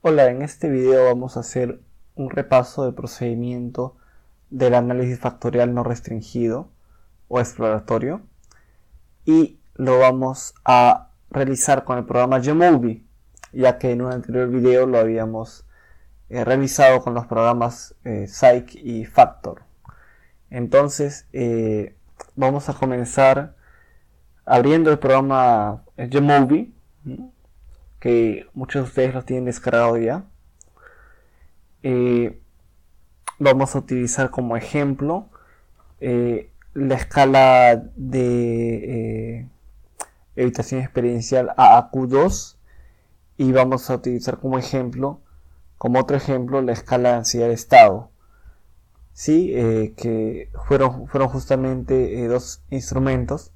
Hola, en este video vamos a hacer un repaso del procedimiento del análisis factorial no restringido o exploratorio y lo vamos a realizar con el programa Gmovie, ya que en un anterior video lo habíamos realizado con los programas Psych y Factor. Entonces vamos a comenzar abriendo el programa Gmovie, que muchos de ustedes lo tienen descargado ya. Vamos a utilizar como ejemplo la escala de evitación experiencial AAQ2 y vamos a utilizar como ejemplo, como otro ejemplo, la escala de ansiedad de estado. ¿Sí? Que fueron justamente dos instrumentos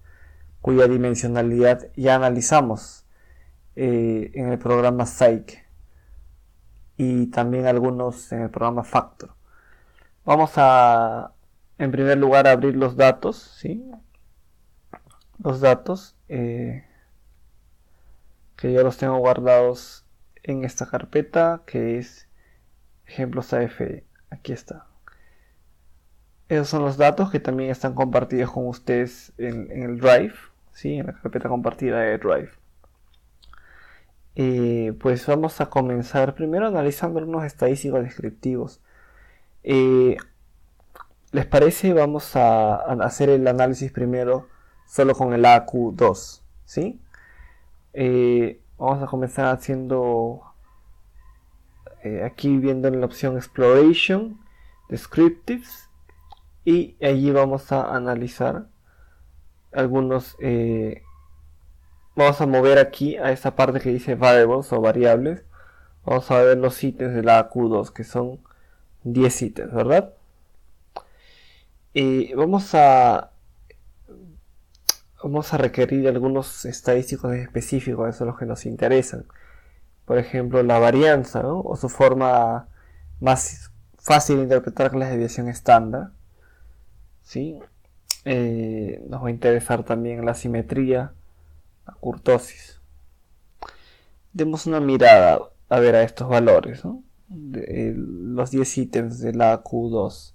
cuya dimensionalidad ya analizamos en el programa Psych y también algunos en el programa Factor. Vamos a, en primer lugar, abrir los datos, ¿sí? Los datos que yo los tengo guardados en esta carpeta que es ejemplos AFE. Aquí está. Esos son los datos que también están compartidos con ustedes en el Drive, ¿sí? En la carpeta compartida de Drive. Pues vamos a comenzar primero analizando algunos estadísticos descriptivos. ¿Les parece? Vamos a hacer el análisis primero solo con el AQ2, ¿sí? Vamos a comenzar haciendo aquí viendo en la opción Exploration, Descriptives, y allí vamos a analizar algunos. Vamos a mover aquí a esta parte que dice Variables o variables. Vamos a ver los ítems de la AQ2, que son 10 ítems, ¿verdad? Vamos a requerir algunos estadísticos específicos, esos son los que nos interesan. Por ejemplo, la varianza, ¿no? O su forma más fácil de interpretar que la desviación estándar, ¿sí? Nos va a interesar también la simetría, la kurtosis. Demos una mirada a ver a estos valores, ¿no? Los 10 ítems de la Q2,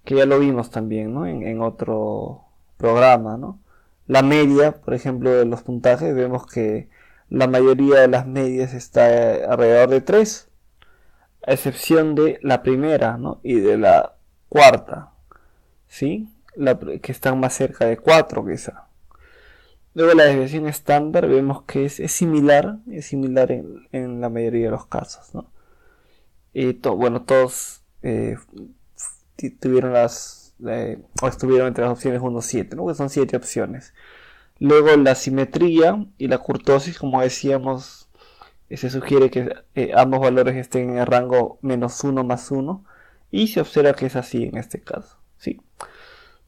que ya lo vimos también, ¿no? en otro programa, ¿no? La media, por ejemplo, de los puntajes, vemos que la mayoría de las medias está alrededor de 3, a excepción de la primera, ¿no? Y de la cuarta, ¿sí? Que están más cerca de 4 quizá. Luego la desviación estándar vemos que es similar en la mayoría de los casos, ¿no? Y bueno, todos tuvieron o estuvieron entre las opciones 1 7, ¿no? Que son 7 opciones. Luego la simetría y la kurtosis, como decíamos, se sugiere que ambos valores estén en el rango -1 más 1 y se observa que es así en este caso, ¿sí?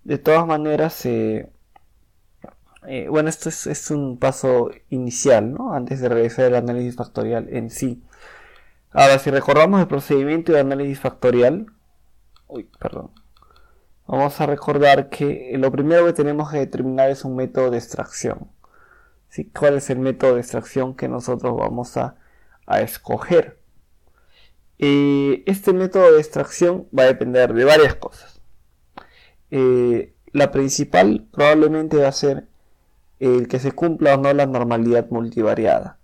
De todas maneras, bueno, esto es un paso inicial, ¿no? Antes de realizar el análisis factorial en sí. Ahora, si recordamos el procedimiento de análisis factorial, vamos a recordar que lo primero que tenemos que determinar es un método de extracción. ¿Sí? ¿Cuál es el método de extracción que nosotros vamos a escoger? Este método de extracción va a depender de varias cosas. La principal probablemente va a ser el que se cumpla o no la normalidad multivariada.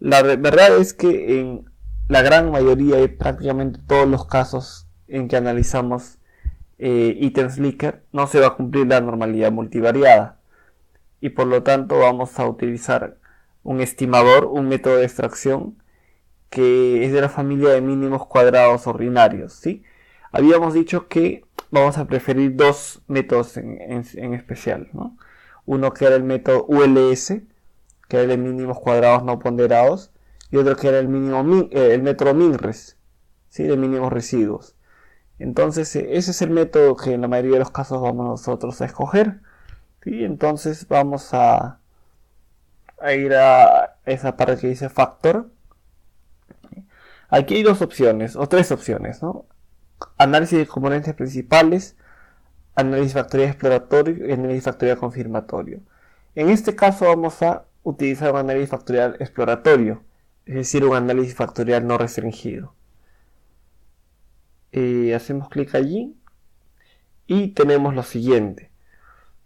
La verdad es que en la gran mayoría de prácticamente todos los casos en que analizamos ítems Likert no se va a cumplir la normalidad multivariada y por lo tanto vamos a utilizar un estimador, un método de extracción que es de la familia de mínimos cuadrados ordinarios, ¿sí? Habíamos dicho que vamos a preferir dos métodos en especial, ¿no? Uno que era el método ULS, que era el de mínimos cuadrados no ponderados, y otro que era el método MINRES, ¿sí? De mínimos residuos. Entonces ese es el método que en la mayoría de los casos vamos nosotros a escoger, ¿sí? Entonces vamos a ir a esa parte que dice Factor. Aquí hay dos opciones, o tres opciones, ¿no? Análisis de componentes principales, análisis factorial exploratorio y análisis factorial confirmatorio. En este caso vamos a utilizar un análisis factorial exploratorio, es decir, un análisis factorial no restringido. Hacemos clic allí y tenemos lo siguiente.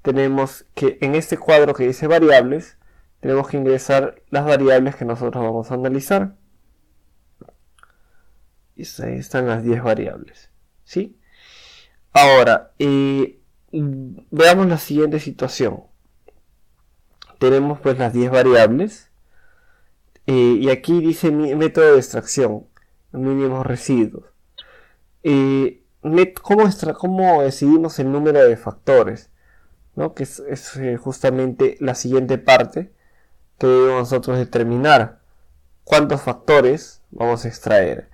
Tenemos que en este cuadro que dice variables, tenemos que ingresar las variables que nosotros vamos a analizar. Y ahí están las 10 variables, ¿sí? Ahora, veamos la siguiente situación. Tenemos pues las 10 variables y aquí dice método de extracción, mínimos residuos. ¿Cómo decidimos el número de factores? ¿No? Que es justamente la siguiente parte que debemos nosotros determinar. ¿Cuántos factores vamos a extraer?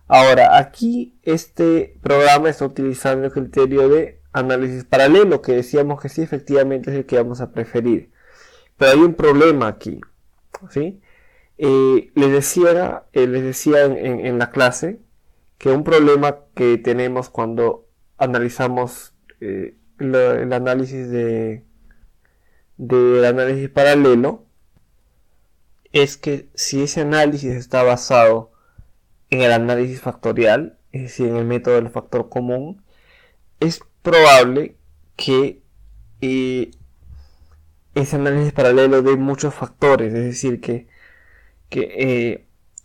Ahora, aquí este programa está utilizando el criterio de análisis paralelo, que decíamos que sí, efectivamente es el que vamos a preferir. Pero hay un problema aquí, ¿sí? Les decía en la clase que un problema que tenemos cuando analizamos el análisis del análisis paralelo es que si ese análisis está basado en el análisis factorial, es decir, en el método del factor común, es probable que ese análisis paralelo dé muchos factores, es decir, que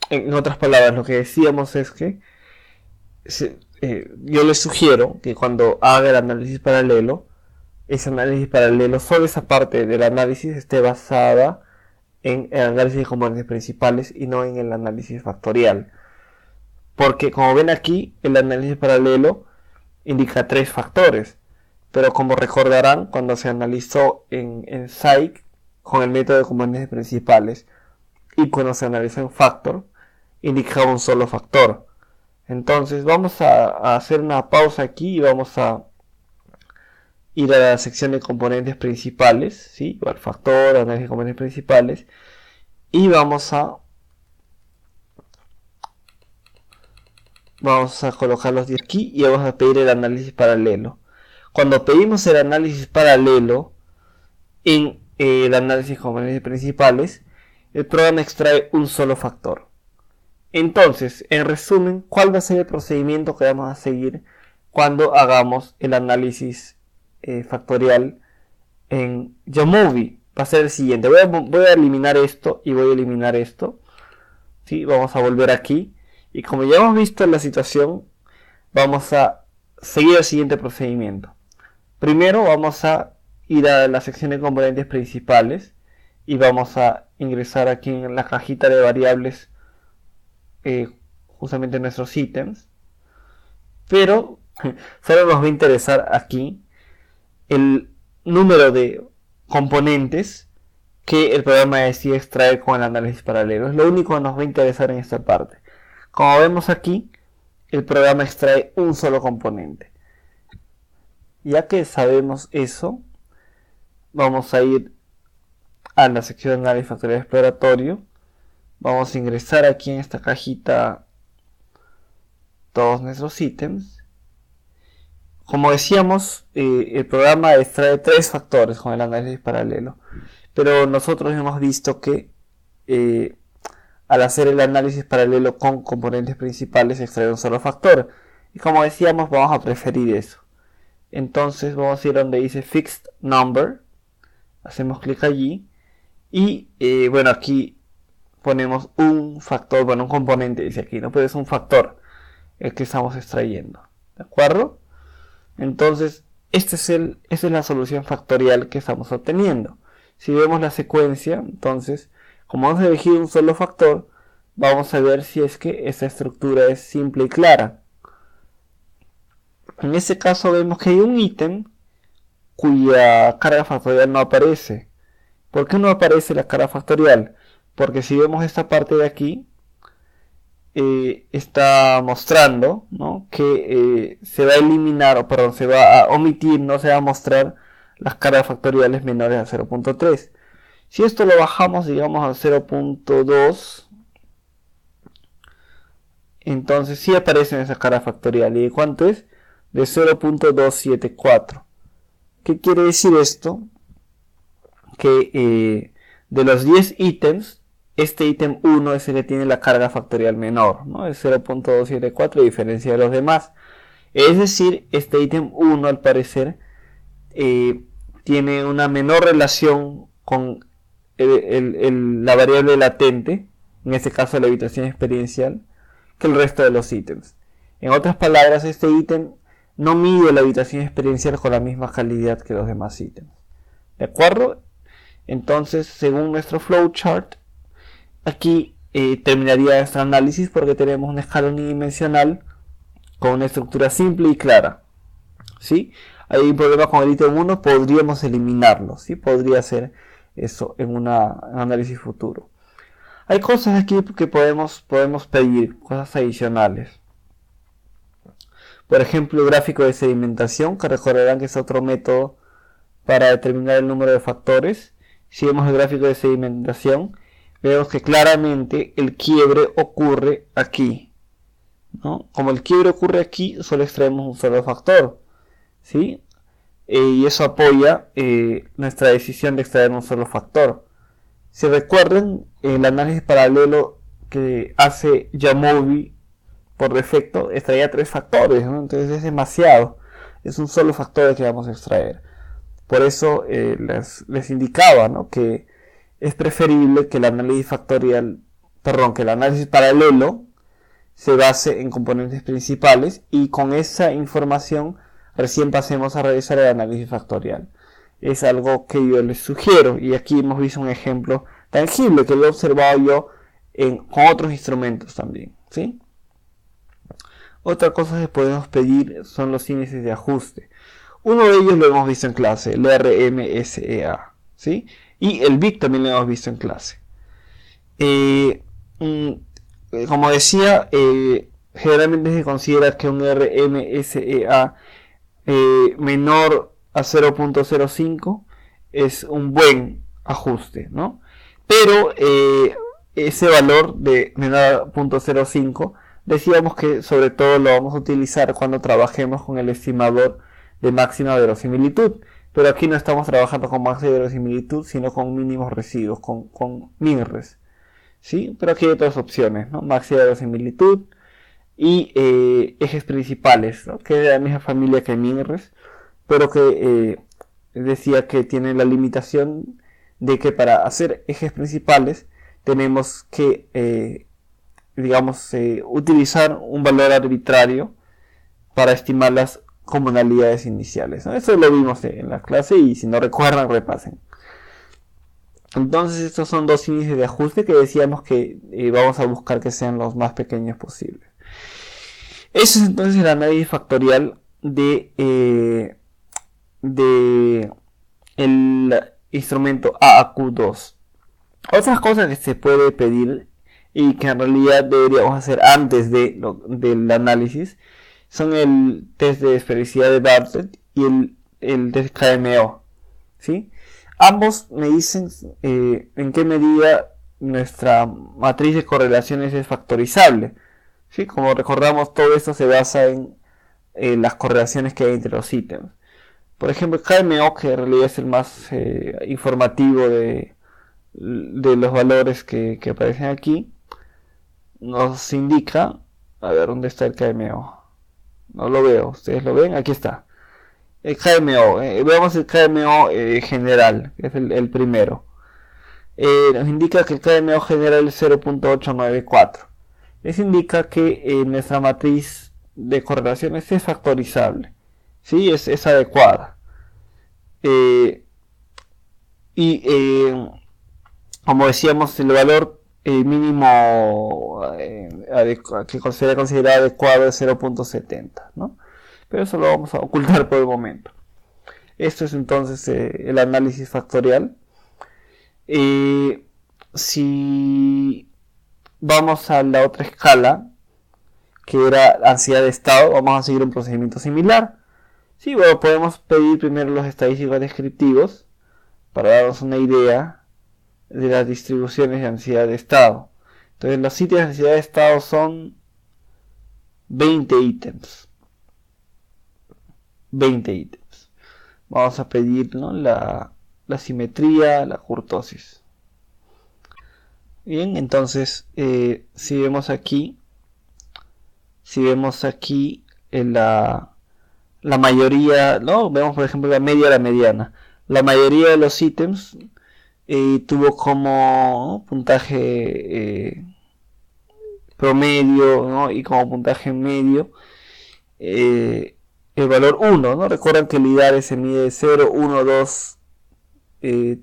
en otras palabras, lo que decíamos es que yo les sugiero que cuando haga el análisis paralelo, ese análisis paralelo, solo esa parte del análisis esté basada en el análisis de componentes principales y no en el análisis factorial. Porque como ven aquí, el análisis paralelo indica 3 factores. Pero como recordarán, cuando se analizó en Psych con el método de componentes principales y cuando se analizó en Factor, indicaba un solo factor. Entonces vamos a hacer una pausa aquí y vamos a ir a la sección de componentes principales, ¿sí? O al factor, análisis de componentes principales, y vamos a colocarlos de aquí y vamos a pedir el análisis paralelo. Cuando pedimos el análisis paralelo en el análisis de componentes principales, el programa extrae un solo factor. Entonces, en resumen, ¿cuál va a ser el procedimiento que vamos a seguir cuando hagamos el análisis factorial en Jamovi? Va a ser el siguiente. Voy a eliminar esto y voy a eliminar esto. ¿Sí? Vamos a volver aquí. Y como ya hemos visto la situación, vamos a seguir el siguiente procedimiento. Primero vamos a ir a la sección de componentes principales y vamos a ingresar aquí en la cajita de variables justamente nuestros ítems, pero solo nos va a interesar aquí el número de componentes que el programa decide extraer con el análisis paralelo. Es lo único que nos va a interesar en esta parte. Como vemos aquí, el programa extrae un solo componente. Ya que sabemos eso, vamos a ir a la sección de análisis factorial exploratorio. Vamos a ingresar aquí en esta cajita todos nuestros ítems. Como decíamos, el programa extrae 3 factores con el análisis paralelo. Pero nosotros hemos visto que al hacer el análisis paralelo con componentes principales extrae un solo factor. Y como decíamos, vamos a preferir eso. Entonces vamos a ir donde dice Fixed Number. Hacemos clic allí. Y bueno, aquí ponemos un factor, bueno, un componente dice aquí, ¿no? Pero es un factor el que estamos extrayendo, ¿de acuerdo? Entonces, esta es la solución factorial que estamos obteniendo. Si vemos la secuencia, entonces, como vamos a elegir un solo factor, vamos a ver si es que esta estructura es simple y clara. En este caso vemos que hay un ítem cuya carga factorial no aparece. ¿Por qué no aparece la carga factorial? Porque si vemos esta parte de aquí, está mostrando, ¿no?, que se va a eliminar, o perdón, se va a omitir, no se va a mostrar las cargas factoriales menores a 0.3. Si esto lo bajamos, digamos, a 0.2, entonces sí aparecen esas cargas factoriales. ¿Y de cuánto es? De 0.274. ¿Qué quiere decir esto? Que de los 10 ítems, este ítem 1 es el que tiene la carga factorial menor, ¿no? Es 0.274 a diferencia de los demás. Es decir, este ítem 1 al parecer tiene una menor relación con la variable latente, en este caso la habitación experiencial, que el resto de los ítems. En otras palabras, este ítem no mide la habitación experiencial con la misma calidad que los demás ítems. ¿De acuerdo? Entonces, según nuestro flowchart, aquí terminaría nuestro análisis porque tenemos una escala unidimensional con una estructura simple y clara. ¿Sí? Hay un problema con el ítem 1, podríamos eliminarlo. ¿Sí? Podría ser eso en un análisis futuro. Hay cosas aquí que podemos pedir, cosas adicionales. Por ejemplo, el gráfico de sedimentación, que recordarán que es otro método para determinar el número de factores. Si vemos el gráfico de sedimentación, vemos que claramente el quiebre ocurre aquí, ¿no? Como el quiebre ocurre aquí, solo extraemos un solo factor, ¿sí? Y eso apoya nuestra decisión de extraer un solo factor. Si recuerdan, el análisis paralelo que hace Jamovi por defecto extraía 3 factores, ¿no? Entonces es demasiado, es un solo factor el que vamos a extraer. Por eso les indicaba, ¿no?, que es preferible que el análisis que el análisis paralelo se base en componentes principales y con esa información recién pasemos a realizar el análisis factorial. Es algo que yo les sugiero y aquí hemos visto un ejemplo tangible que lo he observado yo con otros instrumentos también, ¿sí? Otra cosa que podemos pedir son los índices de ajuste. Uno de ellos lo hemos visto en clase, el RMSEA, ¿sí? Y el BIC también lo hemos visto en clase. Como decía, generalmente se considera que un RMSEA menor a 0.05 es un buen ajuste, ¿no? Pero ese valor de menor a 0.05 decíamos que sobre todo lo vamos a utilizar cuando trabajemos con el estimador de máxima verosimilitud, pero aquí no estamos trabajando con máxima verosimilitud, sino con mínimos residuos, con MinRes, ¿sí? Pero aquí hay otras opciones, ¿no? Máxima verosimilitud y ejes principales, ¿no?, que es de la misma familia que MinRes, pero que decía que tiene la limitación de que para hacer ejes principales tenemos que utilizar un valor arbitrario para estimar las comunalidades iniciales, ¿no? Eso lo vimos en la clase y si no recuerdan, repasen. Entonces estos son dos índices de ajuste que decíamos que vamos a buscar que sean los más pequeños posibles. Ese es entonces el análisis factorial de el instrumento AAQ2. Otras cosas que se puede pedir y que en realidad deberíamos hacer antes del análisis son el test de esfericidad de Bartlett y el test KMO, ¿sí? Ambos me dicen en qué medida nuestra matriz de correlaciones es factorizable, ¿sí? Como recordamos, todo esto se basa en las correlaciones que hay entre los ítems. Por ejemplo, el KMO, que en realidad es el más informativo de los valores que aparecen aquí, nos indica, a ver, ¿dónde está el KMO? No lo veo, ¿ustedes lo ven? Aquí está. El KMO, veamos el KMO general, que es el primero. Nos indica que el KMO general es 0.894. Les indica que nuestra matriz de correlaciones es factorizable, ¿sí? Es adecuada. Como decíamos, el valor mínimo que se debe considerar adecuado es 0.70, ¿no? Pero eso lo vamos a ocultar por el momento. Esto es entonces el análisis factorial. Si vamos a la otra escala, que era ansiedad de estado, vamos a seguir un procedimiento similar. Sí, bueno, podemos pedir primero los estadísticos descriptivos para darnos una idea de las distribuciones de ansiedad de estado. Entonces los sitios de ansiedad de estado son 20 ítems. 20 ítems. Vamos a pedir, ¿no?, la simetría, la kurtosis. Bien, entonces si vemos aquí la mayoría, ¿no? Vemos por ejemplo la media y la mediana. La mayoría de los ítems tuvo como puntaje promedio, ¿no? Y como puntaje medio el valor 1, ¿no? Recuerden que el IDARE se mide de 0, 1, 2,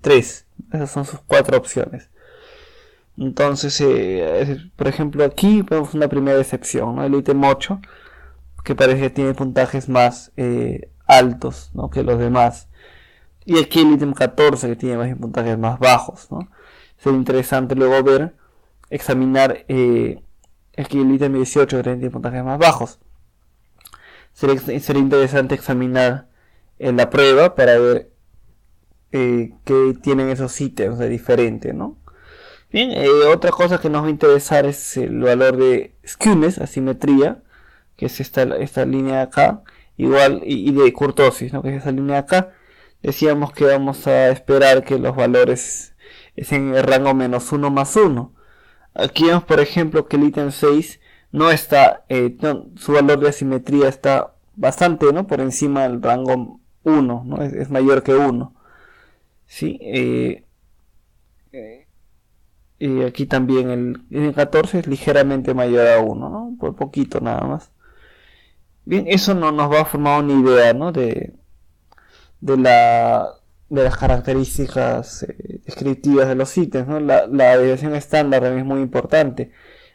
3. Esas son sus 4 opciones. Entonces, por ejemplo, aquí vemos una primera excepción, ¿no? El ítem 8, que parece que tiene puntajes más altos, ¿no? Que los demás. Y aquí el ítem 14, que tiene más puntajes más bajos, ¿no? Sería interesante luego examinar aquí el ítem 18, que tiene puntajes más bajos. Sería interesante examinar en la prueba para ver qué tienen esos ítems de diferente, ¿no? Bien, otra cosa que nos va a interesar es el valor de skewness, asimetría, que es esta línea de acá, igual, y de kurtosis, ¿no? Que es esa línea de acá. Decíamos que vamos a esperar que los valores estén en el rango menos 1 más 1. Aquí vemos, por ejemplo, que el ítem 6 no está, su valor de asimetría está bastante, ¿no? Por encima del rango 1, ¿no? Es mayor que 1. ¿Sí? Y aquí también el 14 es ligeramente mayor a 1, ¿no? Por poquito nada más. Bien, eso no nos va a formar una idea, ¿no? De, la, de las características descriptivas de los ítems, ¿no? La desviación estándar es muy importante.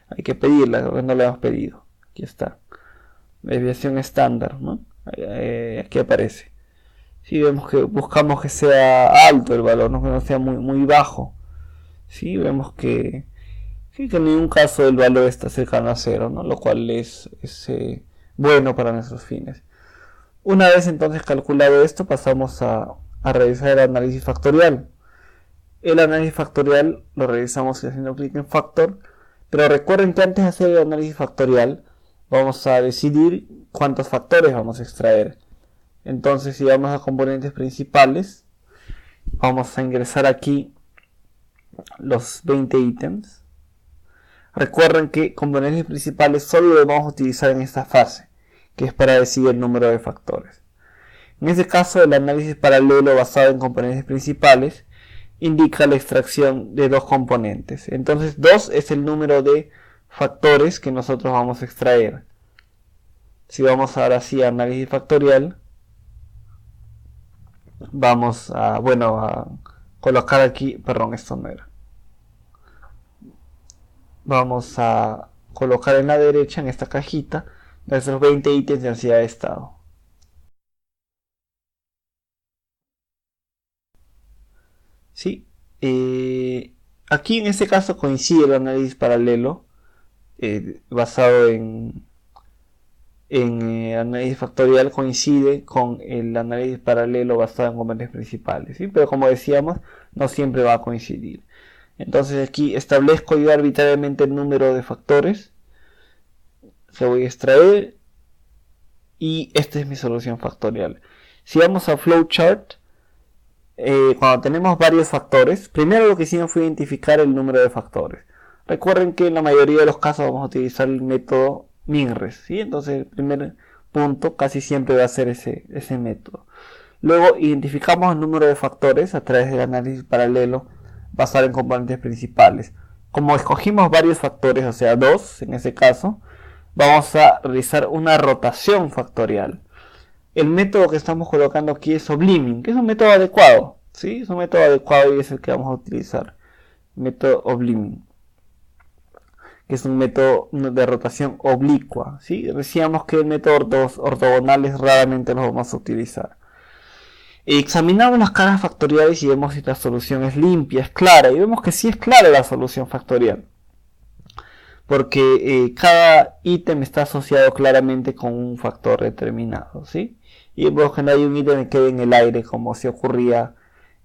Hay que pedirla, no la hemos pedido. Aquí está. Desviación estándar, ¿no? Aquí aparece. Si vemos que buscamos que sea alto el valor, no que no sea muy bajo. Sí, vemos que en ningún caso el valor está cercano a cero, ¿no? Lo cual es bueno para nuestros fines. Una vez entonces calculado esto, pasamos a realizar el análisis factorial. El análisis factorial lo realizamos haciendo clic en Factor, pero recuerden que antes de hacer el análisis factorial vamos a decidir cuántos factores vamos a extraer. Entonces, si vamos a componentes principales, vamos a ingresar aquí los 20 ítems. Recuerden que componentes principales solo lo vamos a utilizar en esta fase, que es para decidir el número de factores. En este caso, el análisis paralelo basado en componentes principales indica la extracción de dos componentes. Entonces, 2 es el número de factores que nosotros vamos a extraer. Si vamos ahora sí a análisis factorial, vamos a colocar aquí, perdón, esto no era. Vamos a colocar en la derecha, en esta cajita, nuestros 20 ítems de ansiedad de estado. ¿Sí? Aquí en este caso coincide el análisis paralelo basado en análisis factorial, coincide con el análisis paralelo basado en componentes principales, ¿sí? Pero como decíamos, no siempre va a coincidir. Entonces aquí establezco yo arbitrariamente el número de factores que voy a extraer y esta es mi solución factorial. Si vamos a flowchart, cuando tenemos varios factores, primero lo que hicimos fue identificar el número de factores. Recuerden que en la mayoría de los casos vamos a utilizar el método MinRes, ¿sí? Entonces el primer punto casi siempre va a ser ese método. Luego identificamos el número de factores a través del análisis paralelo basado en componentes principales. Como escogimos varios factores, o sea 2 en ese caso, vamos a realizar una rotación factorial. El método que estamos colocando aquí es Oblimi, que es un método adecuado, ¿sí? Es un método adecuado y es el que vamos a utilizar. Método Oblimi, que es un método de rotación oblicua, ¿sí? Decíamos que el método ortogonales raramente los vamos a utilizar. Examinamos las caras factoriales y vemos si la solución es limpia, es clara, y vemos que sí es clara la solución factorial, porque cada ítem está asociado claramente con un factor determinado, ¿sí? Y vemos que no hay un ítem que quede en el aire como si ocurría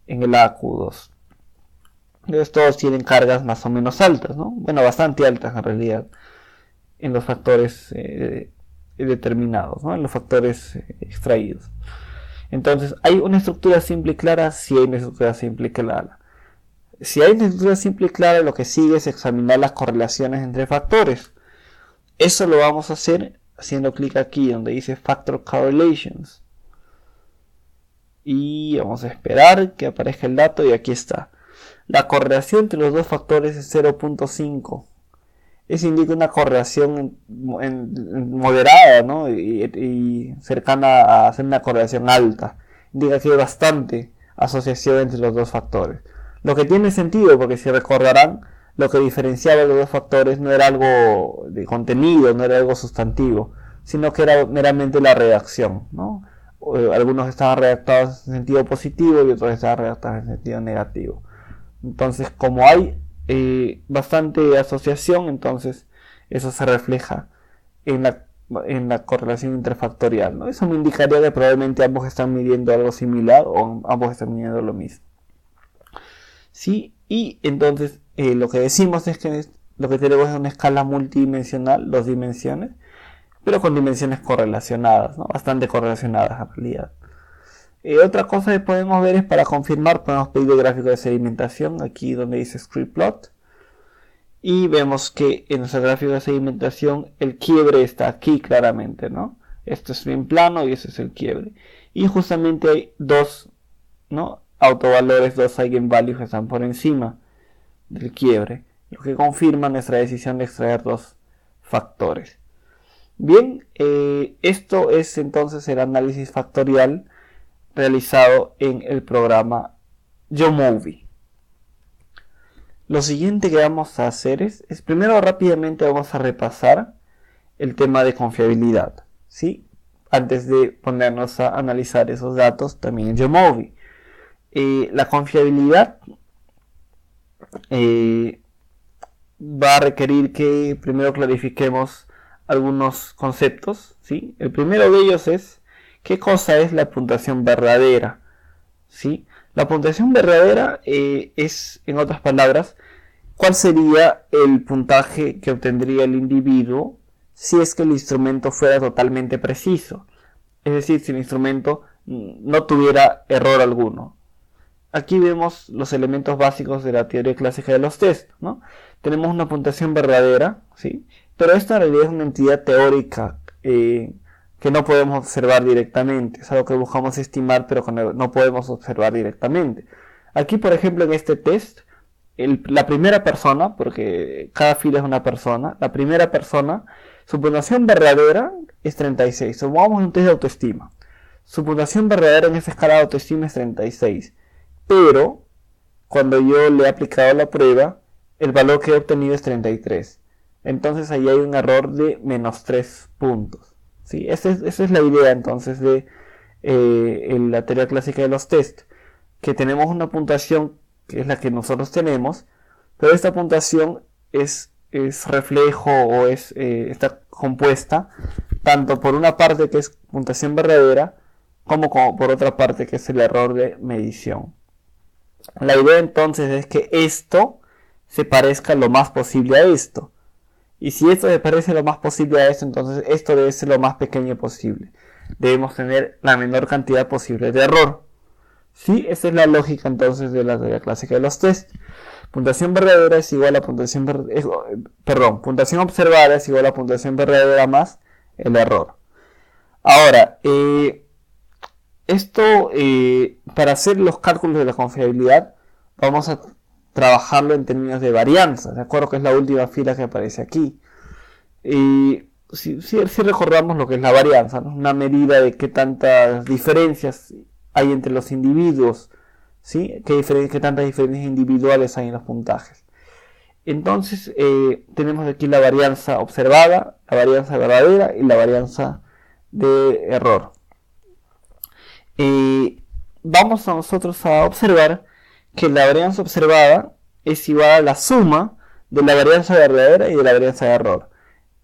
en el AQ2. Entonces todos tienen cargas más o menos altas, ¿no? Bueno, bastante altas en realidad en los factores determinados, ¿no? En los factores extraídos. Entonces, ¿hay una estructura simple y clara? Sí hay una estructura simple y clara. Si hay una estructura simple y clara, lo que sigue es examinar las correlaciones entre factores. Eso lo vamos a hacer haciendo clic aquí donde dice Factor Correlations. Y vamos a esperar que aparezca el dato y aquí está. La correlación entre los dos factores es 0.5. Eso indica una correlación moderada, ¿no? y cercana a ser una correlación alta. Indica que hay bastante asociación entre los dos factores. Lo que tiene sentido, porque si recordarán, lo que diferenciaba los dos factores no era algo de contenido, no era algo sustantivo, sino que era meramente la redacción, ¿no? Algunos estaban redactados en sentido positivo y otros estaban redactados en sentido negativo. Entonces, como hay bastante asociación, entonces eso se refleja en la correlación interfactorial, ¿no? Eso me indicaría que probablemente ambos están midiendo algo similar o ambos están midiendo lo mismo. ¿Sí? Y entonces lo que decimos es que lo que tenemos es una escala multidimensional, 2 dimensiones, pero con dimensiones correlacionadas, ¿no? Bastante correlacionadas en realidad. Otra cosa que podemos ver es para confirmar, podemos pedir el gráfico de sedimentación, aquí donde dice script plot. Y vemos que en nuestro gráfico de sedimentación el quiebre está aquí claramente, ¿no? Esto es bien plano y ese es el quiebre. Y justamente hay dos, ¿no? Autovalores, dos eigenvalues que están por encima del quiebre, lo que confirma nuestra decisión de extraer dos factores. Bien, esto es entonces el análisis factorial realizado en el programa YoMovie. Lo siguiente que vamos a hacer es primero rápidamente vamos a repasar el tema de confiabilidad, ¿sí? Antes de ponernos a analizar esos datos también en YoMovie. La confiabilidad va a requerir que primero clarifiquemos algunos conceptos, ¿sí? El primero de ellos es ¿qué cosa es la puntuación verdadera? ¿Sí? La puntuación verdadera es, en otras palabras, ¿cuál sería el puntaje que obtendría el individuo si es que el instrumento fuera totalmente preciso? Es decir, si el instrumento no tuviera error alguno. Aquí vemos los elementos básicos de la teoría clásica de los test, ¿no? Tenemos una puntuación verdadera, ¿sí? Pero esta en realidad es una entidad teórica que no podemos observar directamente. Es algo que buscamos estimar, pero que no podemos observar directamente. Aquí, por ejemplo, en este test, la primera persona, porque cada fila es una persona, la primera persona, su puntuación verdadera es 36. Supongamos un test de autoestima. Su puntuación verdadera en esa escala de autoestima es 36. Pero, cuando yo le he aplicado la prueba, el valor que he obtenido es 33. Entonces ahí hay un error de menos 3 puntos. ¿Sí? Esa es la idea entonces de la teoría clásica de los test. Que tenemos una puntuación que es la que nosotros tenemos, pero esta puntuación es reflejo o está compuesta tanto por una parte que es puntuación verdadera como por otra parte que es el error de medición. La idea entonces es que esto se parezca lo más posible a esto. Y si esto se parece lo más posible a esto, entonces esto debe ser lo más pequeño posible. Debemos tener la menor cantidad posible de error. ¿Sí? Esa es la lógica entonces de la teoría clásica de los test. Puntuación verdadera es igual a puntuación puntuación observada es igual a puntuación verdadera más el error. Ahora, esto, para hacer los cálculos de la confiabilidad, vamos a trabajarlo en términos de varianza. De acuerdo que es la última fila que aparece aquí. Si recordamos lo que es la varianza, ¿no? Una medida de qué tantas diferencias hay entre los individuos, ¿sí? Qué tantas diferencias individuales hay en los puntajes. Entonces, tenemos aquí la varianza observada, la varianza verdadera y la varianza de error. Vamos a nosotros a observar que la varianza observada es igual a la suma de la varianza verdadera y de la varianza de error.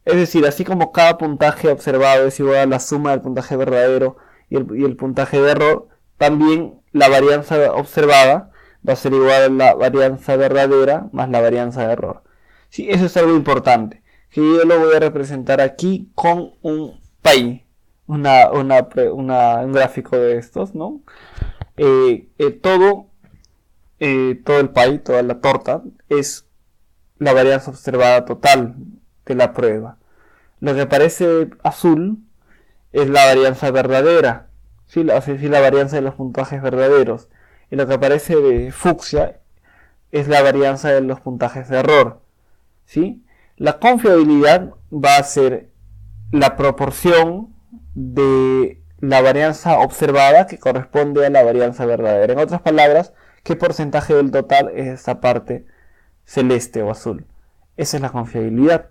Es decir, así como cada puntaje observado es igual a la suma del puntaje verdadero y el puntaje de error, también la varianza observada va a ser igual a la varianza verdadera más la varianza de error. Sí, eso es algo importante, que yo lo voy a representar aquí con un pie, un gráfico de estos, ¿no? Todo todo el pie, toda la torta, es la varianza observada total de la prueba. Lo que parece azul es la varianza verdadera, ¿sí? Es decir, la varianza de los puntajes verdaderos. Y lo que aparece de fucsia es la varianza de los puntajes de error, ¿sí? La confiabilidad va a ser la proporción de la varianza observada que corresponde a la varianza verdadera. En otras palabras, ¿qué porcentaje del total es esta parte celeste o azul? Esa es la confiabilidad,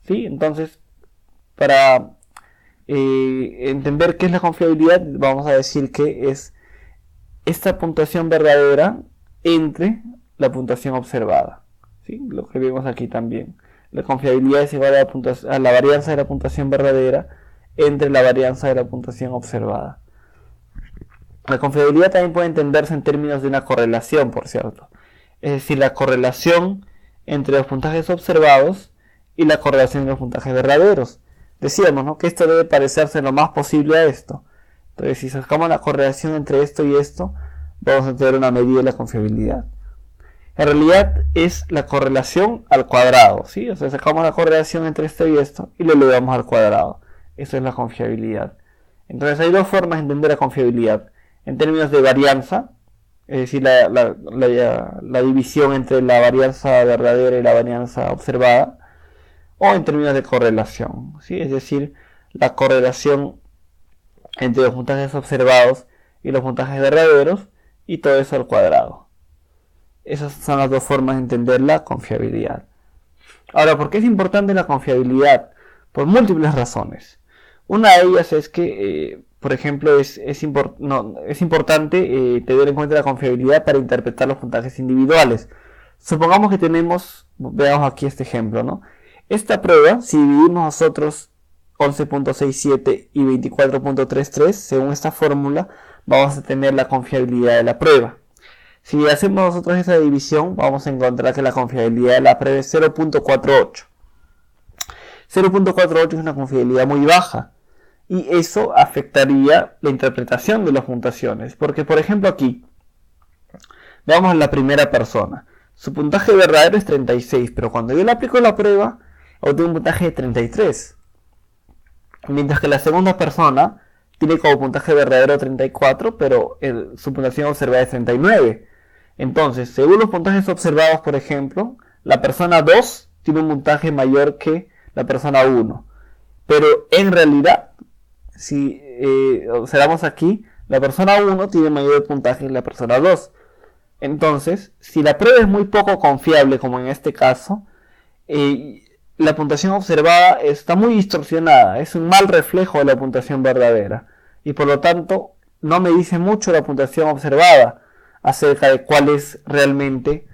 ¿sí? Entonces, para entender qué es la confiabilidad, vamos a decir que es esta puntuación verdadera entre la puntuación observada, ¿sí? Lo que vemos aquí también. La confiabilidad es igual a la varianza de la puntuación verdadera entre la varianza de la puntuación observada. La confiabilidad también puede entenderse en términos de una correlación, por cierto. Es decir, la correlación entre los puntajes observados y la correlación de los puntajes verdaderos. Decíamos, ¿no?, que esto debe parecerse lo más posible a esto. Entonces, si sacamos la correlación entre esto y esto, vamos a tener una medida de la confiabilidad. En realidad es la correlación al cuadrado, ¿sí? O sea, sacamos la correlación entre esto y esto y lo elevamos al cuadrado. Eso es la confiabilidad. Entonces hay dos formas de entender la confiabilidad. En términos de varianza, es decir, la división entre la varianza verdadera y la varianza observada, o en términos de correlación, ¿sí? Es decir, la correlación entre los puntajes observados y los puntajes verdaderos, y todo eso al cuadrado. Esas son las dos formas de entender la confiabilidad. Ahora, ¿por qué es importante la confiabilidad? Por múltiples razones. Una de ellas es que, por ejemplo, es importante tener en cuenta la confiabilidad para interpretar los puntajes individuales. Supongamos que veamos aquí este ejemplo, ¿no? Esta prueba, si dividimos nosotros 11.67 y 24.33, según esta fórmula, vamos a tener la confiabilidad de la prueba. Si hacemos nosotros esa división, vamos a encontrar que la confiabilidad de la prueba es 0.48. 0.48 es una confiabilidad muy baja. Y eso afectaría la interpretación de las puntuaciones. Porque, por ejemplo, aquí, veamos a la primera persona. Su puntaje verdadero es 36, pero cuando yo le aplico la prueba, obtengo un puntaje de 33. Mientras que la segunda persona tiene como puntaje verdadero 34, pero su puntuación observada es 39. Entonces, según los puntajes observados, por ejemplo, la persona 2 tiene un puntaje mayor que la persona 1. Pero en realidad, si observamos aquí, la persona 1 tiene mayor puntaje que la persona 2. Entonces, si la prueba es muy poco confiable, como en este caso, la puntuación observada está muy distorsionada, es un mal reflejo de la puntuación verdadera. Y por lo tanto, no me dice mucho la puntuación observada acerca de cuál es realmente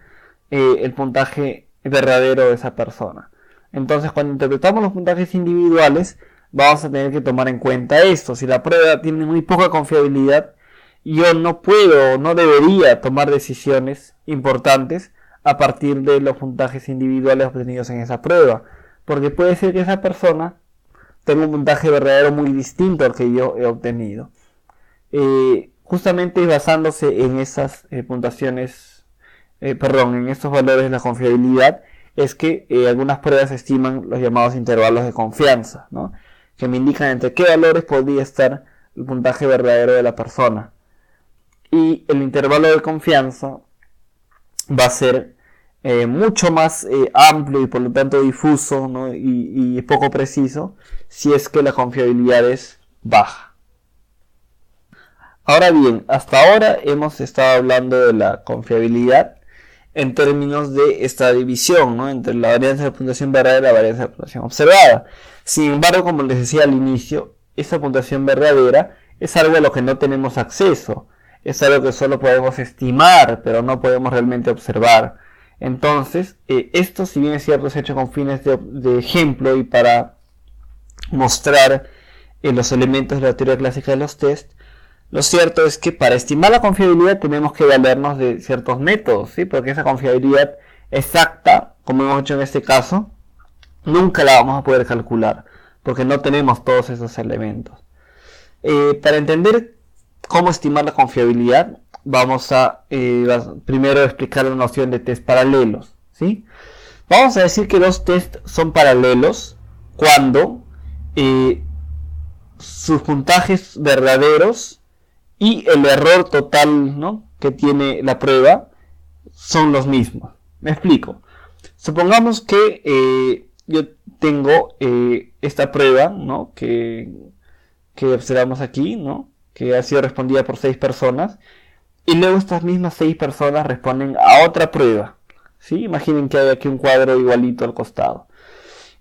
el puntaje verdadero de esa persona. Entonces, cuando interpretamos los puntajes individuales, vamos a tener que tomar en cuenta esto. Si la prueba tiene muy poca confiabilidad, yo no debería tomar decisiones importantes a partir de los puntajes individuales obtenidos en esa prueba. Porque puede ser que esa persona tenga un puntaje verdadero muy distinto al que yo he obtenido. Justamente basándose en esas puntuaciones, en estos valores de la confiabilidad, es que algunas pruebas estiman los llamados intervalos de confianza, ¿no?, que me indican entre qué valores podría estar el puntaje verdadero de la persona. Y el intervalo de confianza va a ser mucho más amplio y por lo tanto difuso, ¿no?, y poco preciso si es que la confiabilidad es baja. Ahora bien, hasta ahora hemos estado hablando de la confiabilidad en términos de esta división, ¿no?, entre la varianza de puntuación verdadera y la varianza de puntuación observada. Sin embargo, como les decía al inicio, esa puntuación verdadera es algo a lo que no tenemos acceso. Es algo que solo podemos estimar, pero no podemos realmente observar. Entonces, esto, si bien es cierto, es hecho con fines de ejemplo y para mostrar los elementos de la teoría clásica de los test, lo cierto es que para estimar la confiabilidad tenemos que valernos de ciertos métodos, ¿sí? Porque esa confiabilidad exacta, como hemos hecho en este caso, nunca la vamos a poder calcular, porque no tenemos todos esos elementos. Para entender cómo estimar la confiabilidad, vamos a primero explicar la noción de test paralelos, ¿sí? Vamos a decir que dos tests son paralelos cuando sus puntajes verdaderos y el error total, ¿no?, que tiene la prueba son los mismos. Me explico. Supongamos que yo tengo esta prueba, ¿no?, que observamos aquí, ¿no?, que ha sido respondida por 6 personas, y luego estas mismas 6 personas responden a otra prueba, ¿sí? Imaginen que hay aquí un cuadro igualito al costado.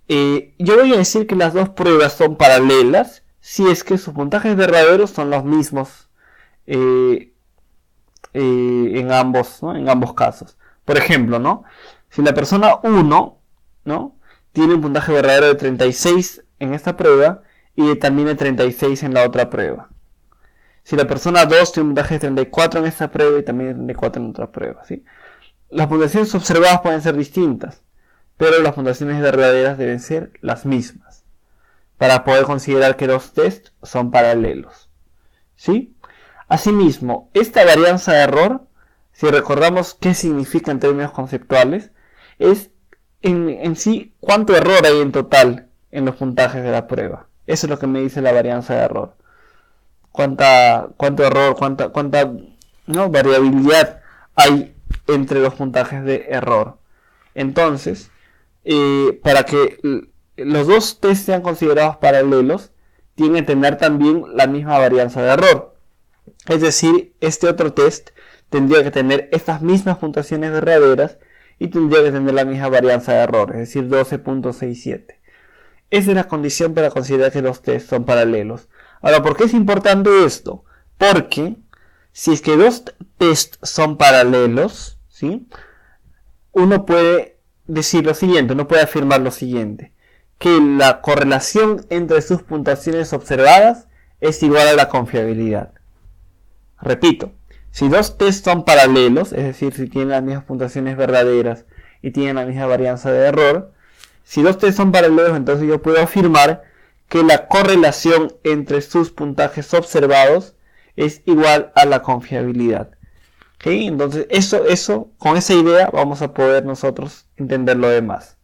Yo voy a decir que las dos pruebas son paralelas si es que sus puntajes verdaderos son los mismos en ambos, ¿no?, en ambos casos. Por ejemplo, ¿no?, si la persona 1, ¿no?, tiene un puntaje verdadero de 36 en esta prueba y también de 36 en la otra prueba. Si la persona 2 tiene un puntaje de 34 en esta prueba y también de 34 en otra prueba, ¿sí? Las puntuaciones observadas pueden ser distintas, pero las puntuaciones verdaderas deben ser las mismas para poder considerar que los tests son paralelos, ¿sí? Asimismo, esta varianza de error, si recordamos qué significa en términos conceptuales, es en sí cuánto error hay en total en los puntajes de la prueba. Eso es lo que me dice la varianza de error. Cuánto error, cuánta ¿no?, variabilidad hay entre los puntajes de error. Entonces, para que los dos tests sean considerados paralelos, tienen que tener también la misma varianza de error. Es decir, este otro test tendría que tener estas mismas puntuaciones verdaderas y tendría que tener la misma varianza de error, es decir, 12.67. Esa es la condición para considerar que los tests son paralelos. Ahora, ¿por qué es importante esto? Porque si es que dos tests son paralelos, ¿sí?, uno puede decir lo siguiente, uno puede afirmar lo siguiente, que la correlación entre sus puntuaciones observadas es igual a la confiabilidad. Repito, si dos tests son paralelos, es decir, si tienen las mismas puntuaciones verdaderas y tienen la misma varianza de error, si dos tests son paralelos, entonces yo puedo afirmar que la correlación entre sus puntajes observados es igual a la confiabilidad. ¿Okay? Entonces, con esa idea vamos a poder nosotros entender lo demás.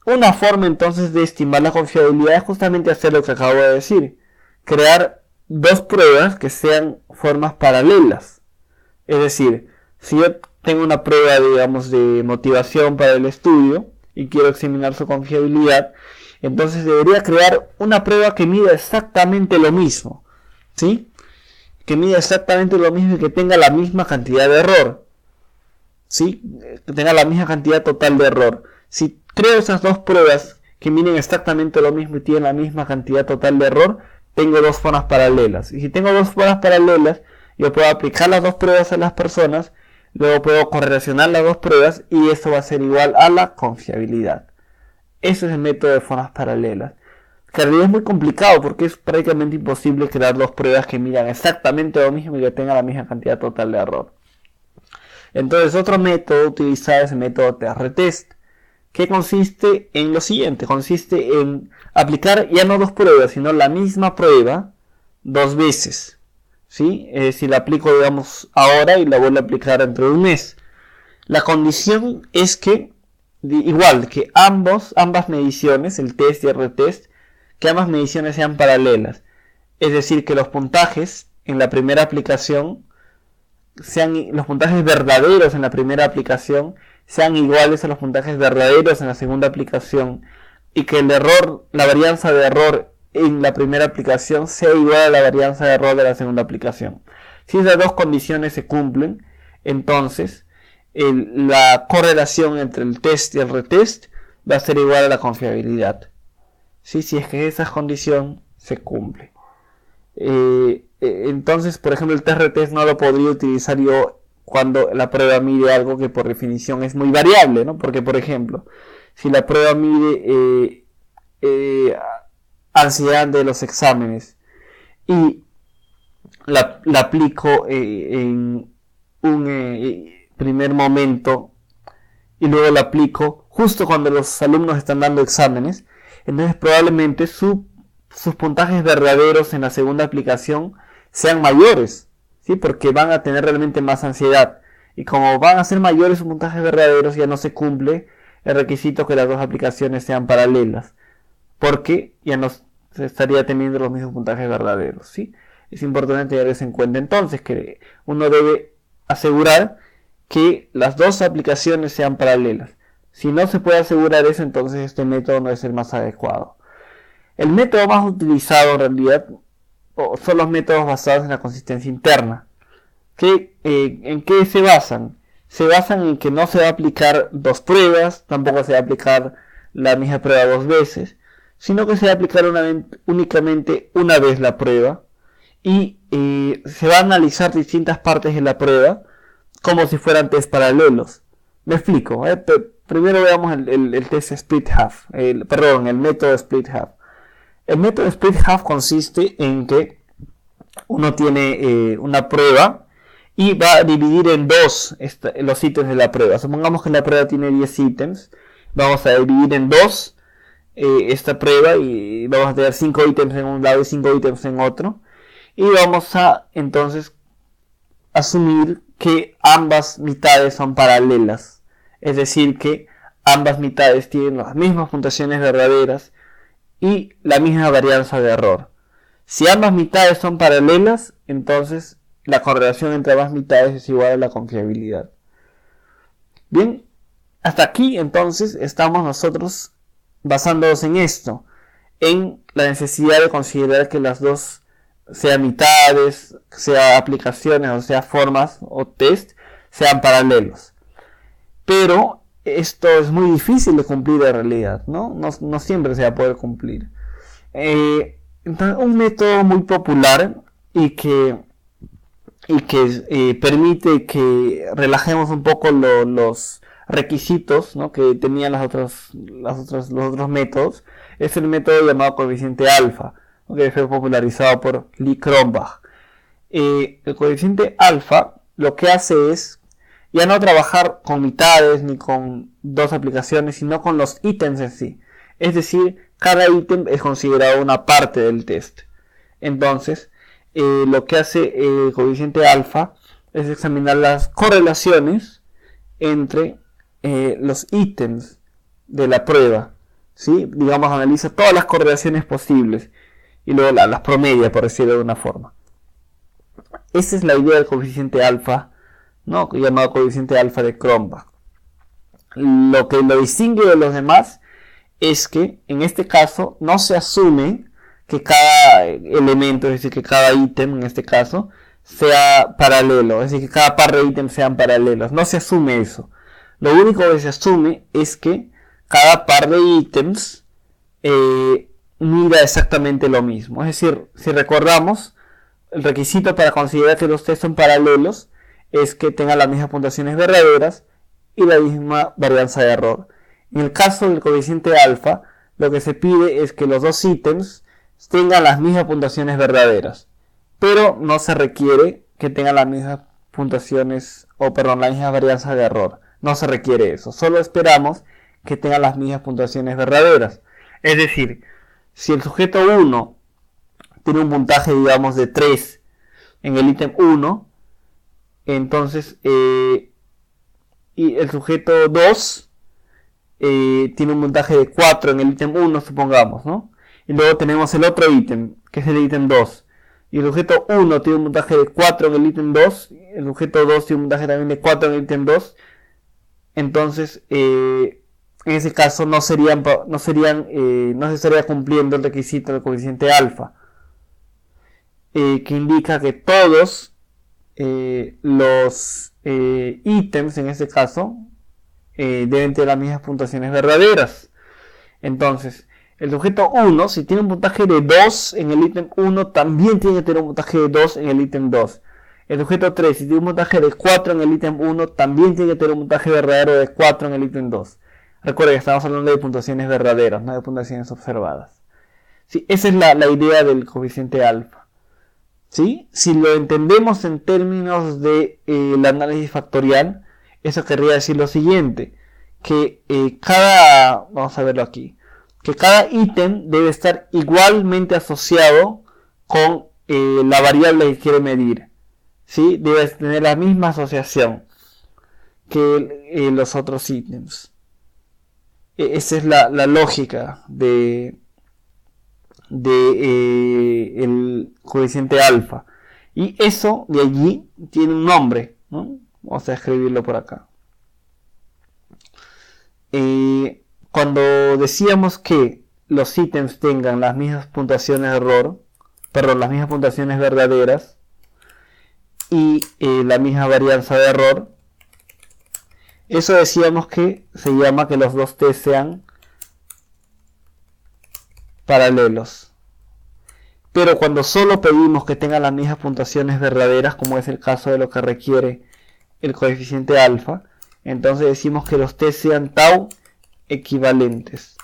Una forma entonces de estimar la confiabilidad es justamente hacer lo que acabo de decir, crear dos pruebas que sean formas paralelas. Es decir, si yo tengo una prueba, digamos, de motivación para el estudio y quiero examinar su confiabilidad, entonces debería crear una prueba que mida exactamente lo mismo, ¿sí?, que mida exactamente lo mismo y que tenga la misma cantidad de error, ¿sí?, que tenga la misma cantidad total de error. Si creo esas dos pruebas que miden exactamente lo mismo y tienen la misma cantidad total de error, tengo dos formas paralelas. Y si tengo dos formas paralelas, yo puedo aplicar las dos pruebas a las personas, luego puedo correlacionar las dos pruebas y esto va a ser igual a la confiabilidad. Ese es el método de formas paralelas. Que en realidad es muy complicado porque es prácticamente imposible crear dos pruebas que midan exactamente lo mismo y que tengan la misma cantidad total de error. Entonces, otro método utilizado es el método TR-test, que consiste en lo siguiente, consiste en aplicar ya no dos pruebas, sino la misma prueba dos veces, ¿sí? Si la aplico, digamos, ahora y la vuelvo a aplicar dentro de un mes. La condición es que, igual que ambas mediciones, el test y el retest, que ambas mediciones sean paralelas. Es decir, que los puntajes en la primera aplicación los puntajes verdaderos en la primera aplicación sean iguales a los puntajes verdaderos en la segunda aplicación y que el error, la varianza de error en la primera aplicación sea igual a la varianza de error de la segunda aplicación. Si esas dos condiciones se cumplen, entonces la correlación entre el test y el retest va a ser igual a la confiabilidad. ¿Sí? Si es que esa condición se cumple. Entonces, por ejemplo, el test-retest no lo podría utilizar yo cuando la prueba mide algo que por definición es muy variable, ¿no? Porque, por ejemplo, si la prueba mide ansiedad de los exámenes y la aplico en un primer momento y luego la aplico justo cuando los alumnos están dando exámenes, entonces probablemente sus puntajes verdaderos en la segunda aplicación sean mayores, ¿sí? Porque van a tener realmente más ansiedad. Y como van a ser mayores sus puntajes verdaderos, ya no se cumple el requisito que las dos aplicaciones sean paralelas, porque ya no se estaría teniendo los mismos puntajes verdaderos, ¿sí? Es importante tener eso en cuenta entonces, que uno debe asegurar que las dos aplicaciones sean paralelas. Si no se puede asegurar eso, entonces este método no es el más adecuado. El método más utilizado en realidad son los métodos basados en la consistencia interna. ¿En qué se basan? Se basan en que no se va a aplicar dos pruebas, tampoco se va a aplicar la misma prueba dos veces, sino que se va a aplicar únicamente una vez la prueba y se va a analizar distintas partes de la prueba como si fueran test paralelos. Me explico. Primero veamos el test split half, el método split half. El método split half consiste en que uno tiene una prueba y va a dividir en dos los ítems de la prueba. Supongamos que la prueba tiene 10 ítems. Vamos a dividir en dos esta prueba y vamos a tener 5 ítems en un lado y 5 ítems en otro. Y vamos a entonces asumir que ambas mitades son paralelas. Es decir, que ambas mitades tienen las mismas puntuaciones verdaderas y la misma varianza de error. Si ambas mitades son paralelas, entonces la correlación entre ambas mitades es igual a la confiabilidad. Bien, hasta aquí entonces estamos nosotros basándonos en esto, en la necesidad de considerar que las dos, sea mitades, sea aplicaciones o sea formas o test, sean paralelos. Pero esto es muy difícil de cumplir en realidad, ¿no? No siempre se va a poder cumplir. Entonces, un método muy popular y que permite que relajemos un poco los requisitos, ¿no?, que tenían los otros métodos, es el método llamado coeficiente alfa, que fue popularizado por Lee Cronbach. El coeficiente alfa lo que hace es ya no trabajar con mitades ni con dos aplicaciones, sino con los ítems en sí. Es decir, cada ítem es considerado una parte del test. Entonces, lo que hace el coeficiente alfa es examinar las correlaciones entre los ítems de la prueba, ¿sí? Digamos, analiza todas las correlaciones posibles y luego las promedia, por decirlo de una forma. Esa es la idea del coeficiente alfa, ¿no?, llamado coeficiente alfa de Cronbach. Lo que lo distingue de los demás es que en este caso no se asume que cada elemento, es decir, que cada ítem en este caso sea paralelo, es decir, que cada par de ítems sean paralelos. No se asume eso. Lo único que se asume es que cada par de ítems mira exactamente lo mismo. Es decir, si recordamos, el requisito para considerar que los test son paralelos es que tengan las mismas puntuaciones verdaderas y la misma varianza de error. En el caso del coeficiente alfa, lo que se pide es que los dos ítems tengan las mismas puntuaciones verdaderas, pero no se requiere que tengan las mismas puntuaciones, la misma varianza de error. No se requiere eso, solo esperamos que tengan las mismas puntuaciones verdaderas. Es decir, si el sujeto 1 tiene un puntaje, digamos, de 3 en el ítem 1, entonces y el sujeto 2 tiene un puntaje de 4 en el ítem 1, supongamos, ¿no? Y luego tenemos el otro ítem, que es el ítem 2. Y el sujeto 1 tiene un puntaje de 4 en el ítem 2. El sujeto 2 tiene un puntaje también de 4 en el ítem 2. Entonces, en ese caso no se estaría cumpliendo el requisito del coeficiente alfa. Que indica que todos los ítems, en este caso, deben tener las mismas puntuaciones verdaderas. Entonces, el sujeto 1, si tiene un puntaje de 2 en el ítem 1, también tiene que tener un puntaje de 2 en el ítem 2. El sujeto 3, si tiene un puntaje de 4 en el ítem 1, también tiene que tener un puntaje verdadero de 4 en el ítem 2. Recuerden que estamos hablando de puntuaciones verdaderas, no de puntuaciones observadas. ¿Sí? Esa es la idea del coeficiente alfa. ¿Sí? Si lo entendemos en términos de el análisis factorial, eso querría decir lo siguiente, que vamos a verlo aquí, que cada ítem debe estar igualmente asociado con la variable que quiere medir. ¿sí? Debe tener la misma asociación que los otros ítems. Esa es la lógica de el coeficiente alfa. Y eso de allí tiene un nombre, ¿no? Vamos a escribirlo por acá. Cuando decíamos que los ítems tengan las mismas puntuaciones de error, perdón, las mismas puntuaciones verdaderas y la misma varianza de error, eso decíamos que se llama que los dos test sean paralelos. Pero cuando solo pedimos que tengan las mismas puntuaciones verdaderas, como es el caso de lo que requiere el coeficiente alfa, entonces decimos que los test sean tau equivalentes.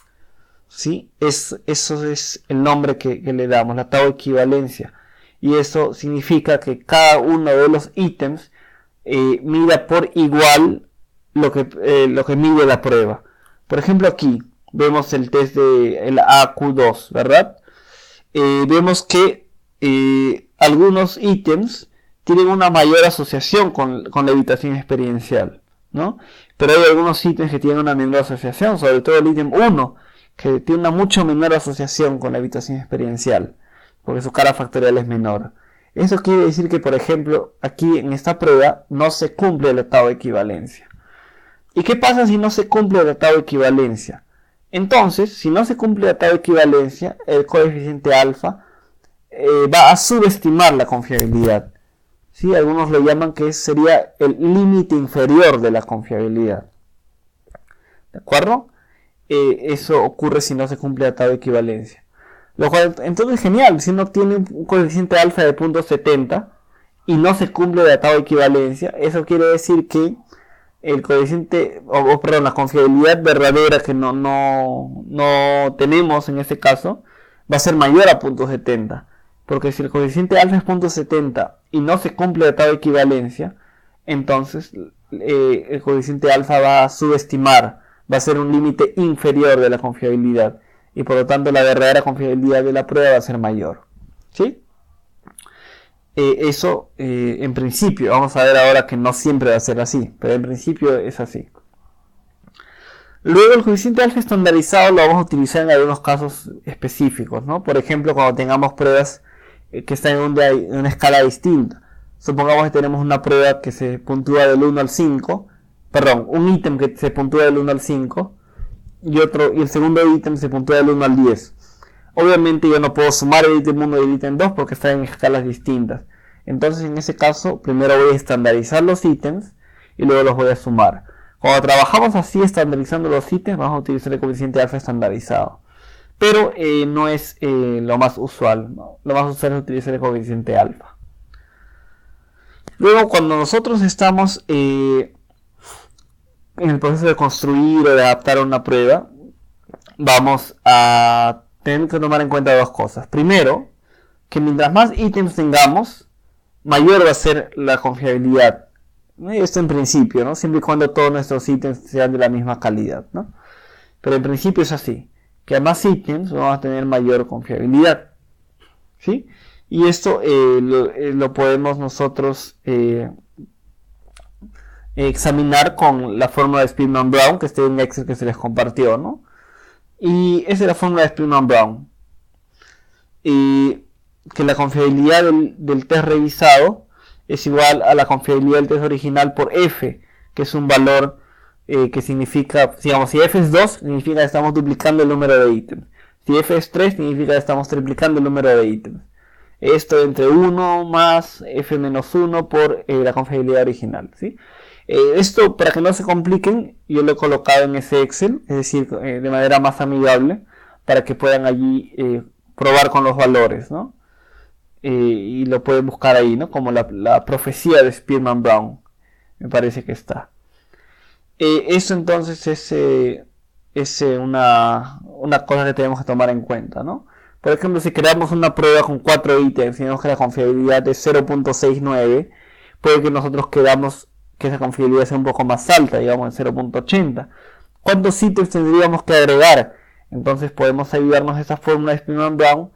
¿Sí? Eso es el nombre que le damos, la tau equivalencia. Y eso significa que cada uno de los ítems mira por igual lo que mide la prueba. Por ejemplo, aquí vemos el test de el AQ2, ¿verdad? Vemos que algunos ítems tienen una mayor asociación con la evitación experiencial, ¿no? Pero hay algunos ítems que tienen una menor asociación, sobre todo el ítem 1, que tiene una mucho menor asociación con la evitación experiencial, porque su cara factorial es menor. Eso quiere decir que, por ejemplo, aquí en esta prueba no se cumple el tau de equivalencia. ¿Y qué pasa si no se cumple el tau de equivalencia? Entonces, si no se cumple la tau de equivalencia, el coeficiente alfa va a subestimar la confiabilidad. ¿Sí? Algunos lo llaman que sería el límite inferior de la confiabilidad. ¿De acuerdo? Eso ocurre si no se cumple la tau de equivalencia. Lo cual, entonces es genial. Si uno tiene un coeficiente alfa de 0.70 y no se cumple la tau de equivalencia, eso quiere decir que el coeficiente, perdón, la confiabilidad verdadera que no tenemos en este caso va a ser mayor a 0.70, porque si el coeficiente alfa es 0.70 y no se cumple la tau de equivalencia, entonces el coeficiente alfa va a subestimar, va a ser un límite inferior de la confiabilidad y por lo tanto la verdadera confiabilidad de la prueba va a ser mayor. ¿Sí? Eso en principio, vamos a ver ahora que no siempre va a ser así, pero en principio es así. Luego el coeficiente alfa estandarizado lo vamos a utilizar en algunos casos específicos, ¿no? Por ejemplo, cuando tengamos pruebas que están en una escala distinta. Supongamos que tenemos una prueba que se puntúa del 1 al 5, perdón, un ítem que se puntúa del 1 al 5 y el segundo ítem se puntúa del 1 al 10. Obviamente yo no puedo sumar el ítem 1 y el ítem 2 porque están en escalas distintas. Entonces en ese caso primero voy a estandarizar los ítems y luego los voy a sumar. Cuando trabajamos así estandarizando los ítems vamos a utilizar el coeficiente alfa estandarizado. Pero no es lo más usual, ¿no? Lo más usual es utilizar el coeficiente alfa. Luego cuando nosotros estamos en el proceso de construir o de adaptar una prueba, vamos a tener que tomar en cuenta dos cosas. Primero, que mientras más ítems tengamos, mayor va a ser la confiabilidad. Esto en principio, ¿no? Siempre y cuando todos nuestros ítems sean de la misma calidad, ¿no? Pero en principio es así, que a más ítems vamos a tener mayor confiabilidad, ¿sí? Y esto lo podemos nosotros examinar con la fórmula de Spearman-Brown, que está en Excel que se les compartió, ¿no? Y esa es la fórmula de Spearman-Brown. Que la confiabilidad del test revisado es igual a la confiabilidad del test original por F, que es un valor que significa, digamos, si F es 2, significa que estamos duplicando el número de ítems. Si F es 3, significa que estamos triplicando el número de ítems. Esto entre 1 más F menos 1 por la confiabilidad original, ¿sí? Esto, para que no se compliquen, yo lo he colocado en ese Excel, es decir, de manera más amigable, para que puedan allí probar con los valores, ¿no? Y lo pueden buscar ahí, ¿no? Como la profecía de Spearman-Brown, me parece que está. Eso entonces es una cosa que tenemos que tomar en cuenta, ¿no? Por ejemplo, si creamos una prueba con 4 ítems y vemos que la confiabilidad es 0.69, puede que nosotros queramos que esa confiabilidad sea un poco más alta, digamos en 0.80. ¿Cuántos ítems tendríamos que agregar? Entonces podemos ayudarnos a esa fórmula de Spearman-Brown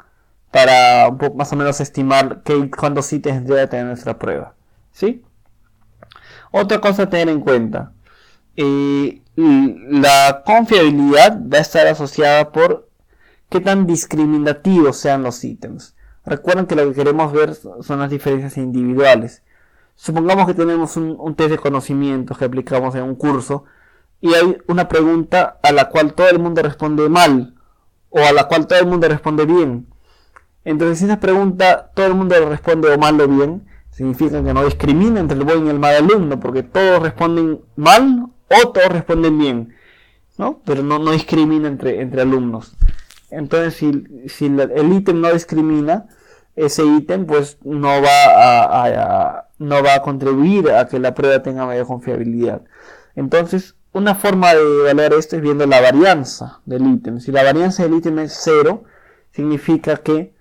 para un poco más o menos estimar cuántos ítems debe tener nuestra prueba. ¿sí? Otra cosa a tener en cuenta. La confiabilidad va a estar asociada por qué tan discriminativos sean los ítems. Recuerden que lo que queremos ver son las diferencias individuales. Supongamos que tenemos un test de conocimientos que aplicamos en un curso y hay una pregunta a la cual todo el mundo responde mal o a la cual todo el mundo responde bien. Entonces, si esa pregunta todo el mundo responde o mal o bien, significa que no discrimina entre el buen y el mal alumno, porque todos responden mal o todos responden bien, ¿no? Pero no discrimina entre alumnos. Entonces, si el ítem no discrimina, ese ítem pues no va a contribuir a que la prueba tenga mayor confiabilidad. Entonces, una forma de evaluar esto es viendo la varianza del ítem. Si la varianza del ítem es 0, significa que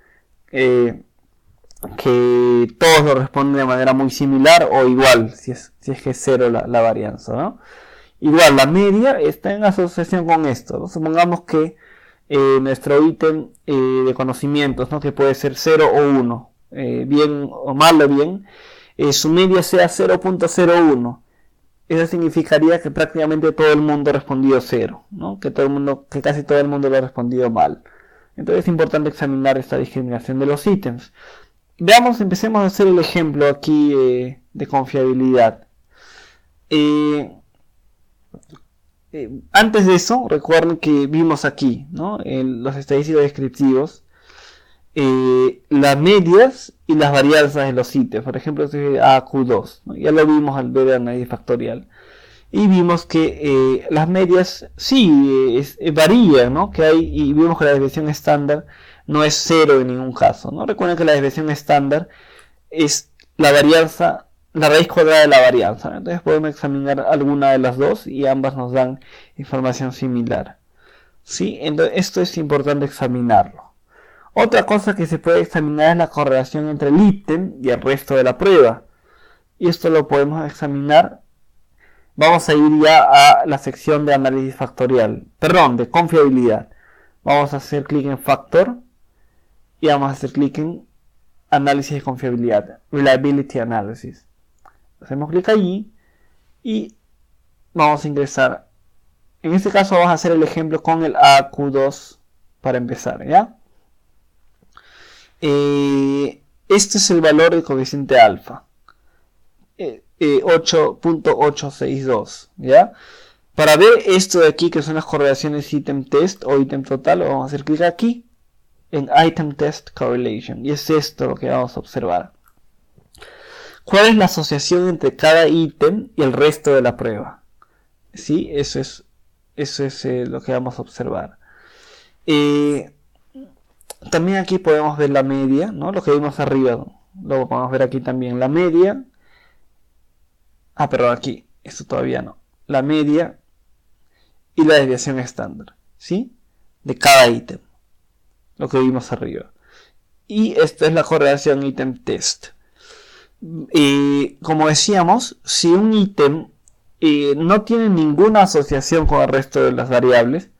todos lo responden de manera muy similar o igual, si es que es 0 la varianza, ¿no? Igual, la media está en asociación con esto, ¿no? Supongamos que nuestro ítem de conocimientos, ¿no? Que puede ser 0 o 1, bien o mal o bien, su media sea 0.01. Eso significaría que prácticamente todo el mundo ha respondido 0, ¿no? Que casi todo el mundo lo ha respondido mal. Entonces es importante examinar esta discriminación de los ítems. Empecemos a hacer el ejemplo aquí de confiabilidad. Antes de eso, recuerden que vimos aquí, ¿no? En los estadísticos descriptivos, las medias y las varianzas de los ítems. Por ejemplo, AQ2, ¿no? Ya lo vimos al ver el análisis factorial. Y vimos que las medias sí varían, ¿no? Y vimos que la desviación estándar no es 0 en ningún caso, ¿no? Recuerden que la desviación estándar es la varianza, la raíz cuadrada de la varianza, ¿no? Entonces podemos examinar alguna de las dos y ambas nos dan información similar, ¿sí? Entonces esto es importante examinarlo. Otra cosa que se puede examinar es la correlación entre el ítem y el resto de la prueba. Y esto lo podemos examinar. Vamos a ir ya a la sección de análisis factorial, de confiabilidad. Vamos a hacer clic en factor y vamos a hacer clic en análisis de confiabilidad, reliability analysis. Hacemos clic allí y vamos a ingresar. En este caso vamos a hacer el ejemplo con el AQ2 para empezar, ¿ya? Este es el valor del coeficiente alfa. 8.862, ¿ya? Para ver esto de aquí, que son las correlaciones item test o item total, vamos a hacer clic aquí en item test correlation, y es esto lo que vamos a observar. ¿Cuál es la asociación entre cada ítem y el resto de la prueba? ¿Sí? Eso es lo que vamos a observar. También aquí podemos ver la media, ¿no? Lo que vimos arriba, ¿no? Lo podemos ver aquí también, la media. Perdón, aquí, esto todavía no. La media y la desviación estándar, ¿sí? De cada ítem, lo que vimos arriba. Y esta es la correlación ítem test. Como decíamos, si un ítem no tiene ninguna asociación con el resto de las variables,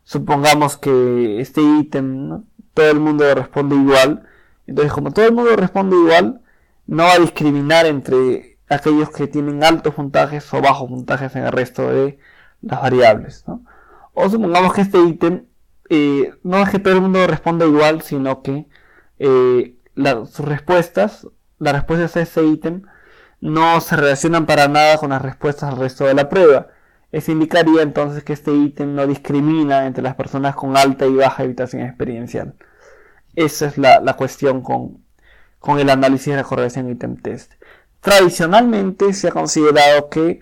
supongamos que este ítem, ¿no? Todo el mundo responde igual, entonces como todo el mundo responde igual, no va a discriminar entre aquellos que tienen altos puntajes o bajos puntajes en el resto de las variables, ¿no? O supongamos que este ítem no es que todo el mundo responda igual, sino que las respuestas a ese ítem no se relacionan para nada con las respuestas al resto de la prueba. Eso indicaría entonces que este ítem no discrimina entre las personas con alta y baja evitación experiencial. Esa es la cuestión con el análisis de la correlación ítem test. Tradicionalmente se ha considerado que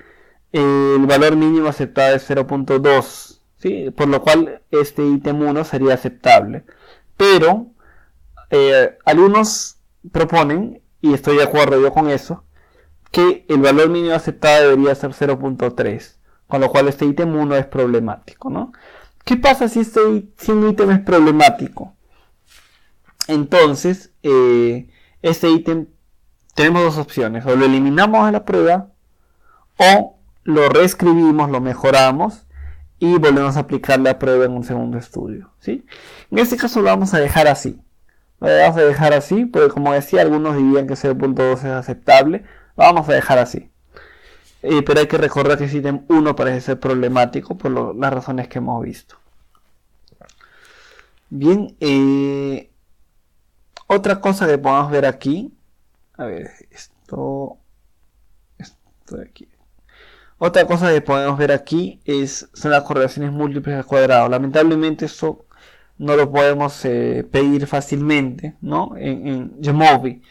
el valor mínimo aceptado es 0.2, ¿sí? Por lo cual este ítem 1 sería aceptable. Pero algunos proponen, y estoy de acuerdo yo con eso, que el valor mínimo aceptado debería ser 0.3, con lo cual este ítem 1 es problemático, ¿no? ¿Qué pasa si un ítem es problemático? Entonces, este ítem tenemos dos opciones: o lo eliminamos de la prueba o lo reescribimos, lo mejoramos y volvemos a aplicar la prueba en un segundo estudio, ¿sí? En este caso lo vamos a dejar así. Lo vamos a dejar así porque, como decía, algunos dirían que 0.2 es aceptable. Lo vamos a dejar así. Pero hay que recordar que ese ítem 1 parece ser problemático por las razones que hemos visto. Bien, otra cosa que podemos ver aquí. A ver, esto de aquí. Otra cosa que podemos ver aquí son las correlaciones múltiples al cuadrado. Lamentablemente eso no lo podemos pedir fácilmente, ¿no? en Jamovi.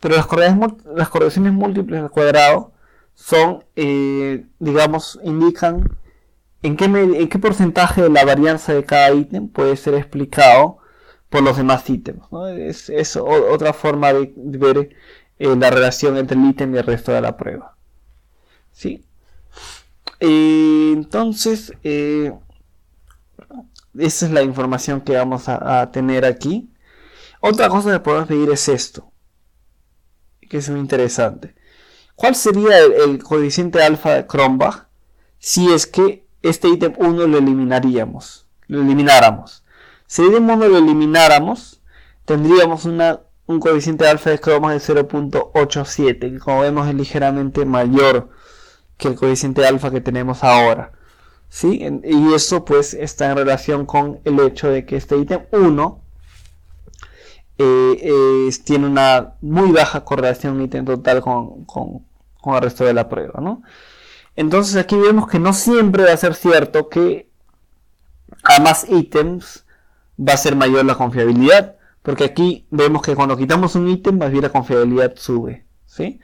Pero las correlaciones múltiples al cuadrado son, digamos, indican en qué porcentaje de la varianza de cada ítem puede ser explicado por los demás ítems, ¿no? Es otra forma de ver la relación entre el ítem y el resto de la prueba. ¿Sí? Entonces, esa es la información que vamos a tener aquí. Otra cosa que podemos medir es esto, que es muy interesante. ¿Cuál sería el coeficiente alfa de Cronbach si es que este ítem 1 lo elimináramos? Si el ítem 1 lo elimináramos, tendríamos un coeficiente alfa de Cronbach de 0.87, que como vemos es ligeramente mayor que el coeficiente alfa que tenemos ahora. ¿Sí? Y eso pues está en relación con el hecho de que este ítem 1 tiene una muy baja correlación ítem total con el resto de la prueba, ¿no? Entonces aquí vemos que no siempre va a ser cierto que a más ítems va a ser mayor la confiabilidad, porque aquí vemos que cuando quitamos un ítem más bien la confiabilidad sube, ¿sí?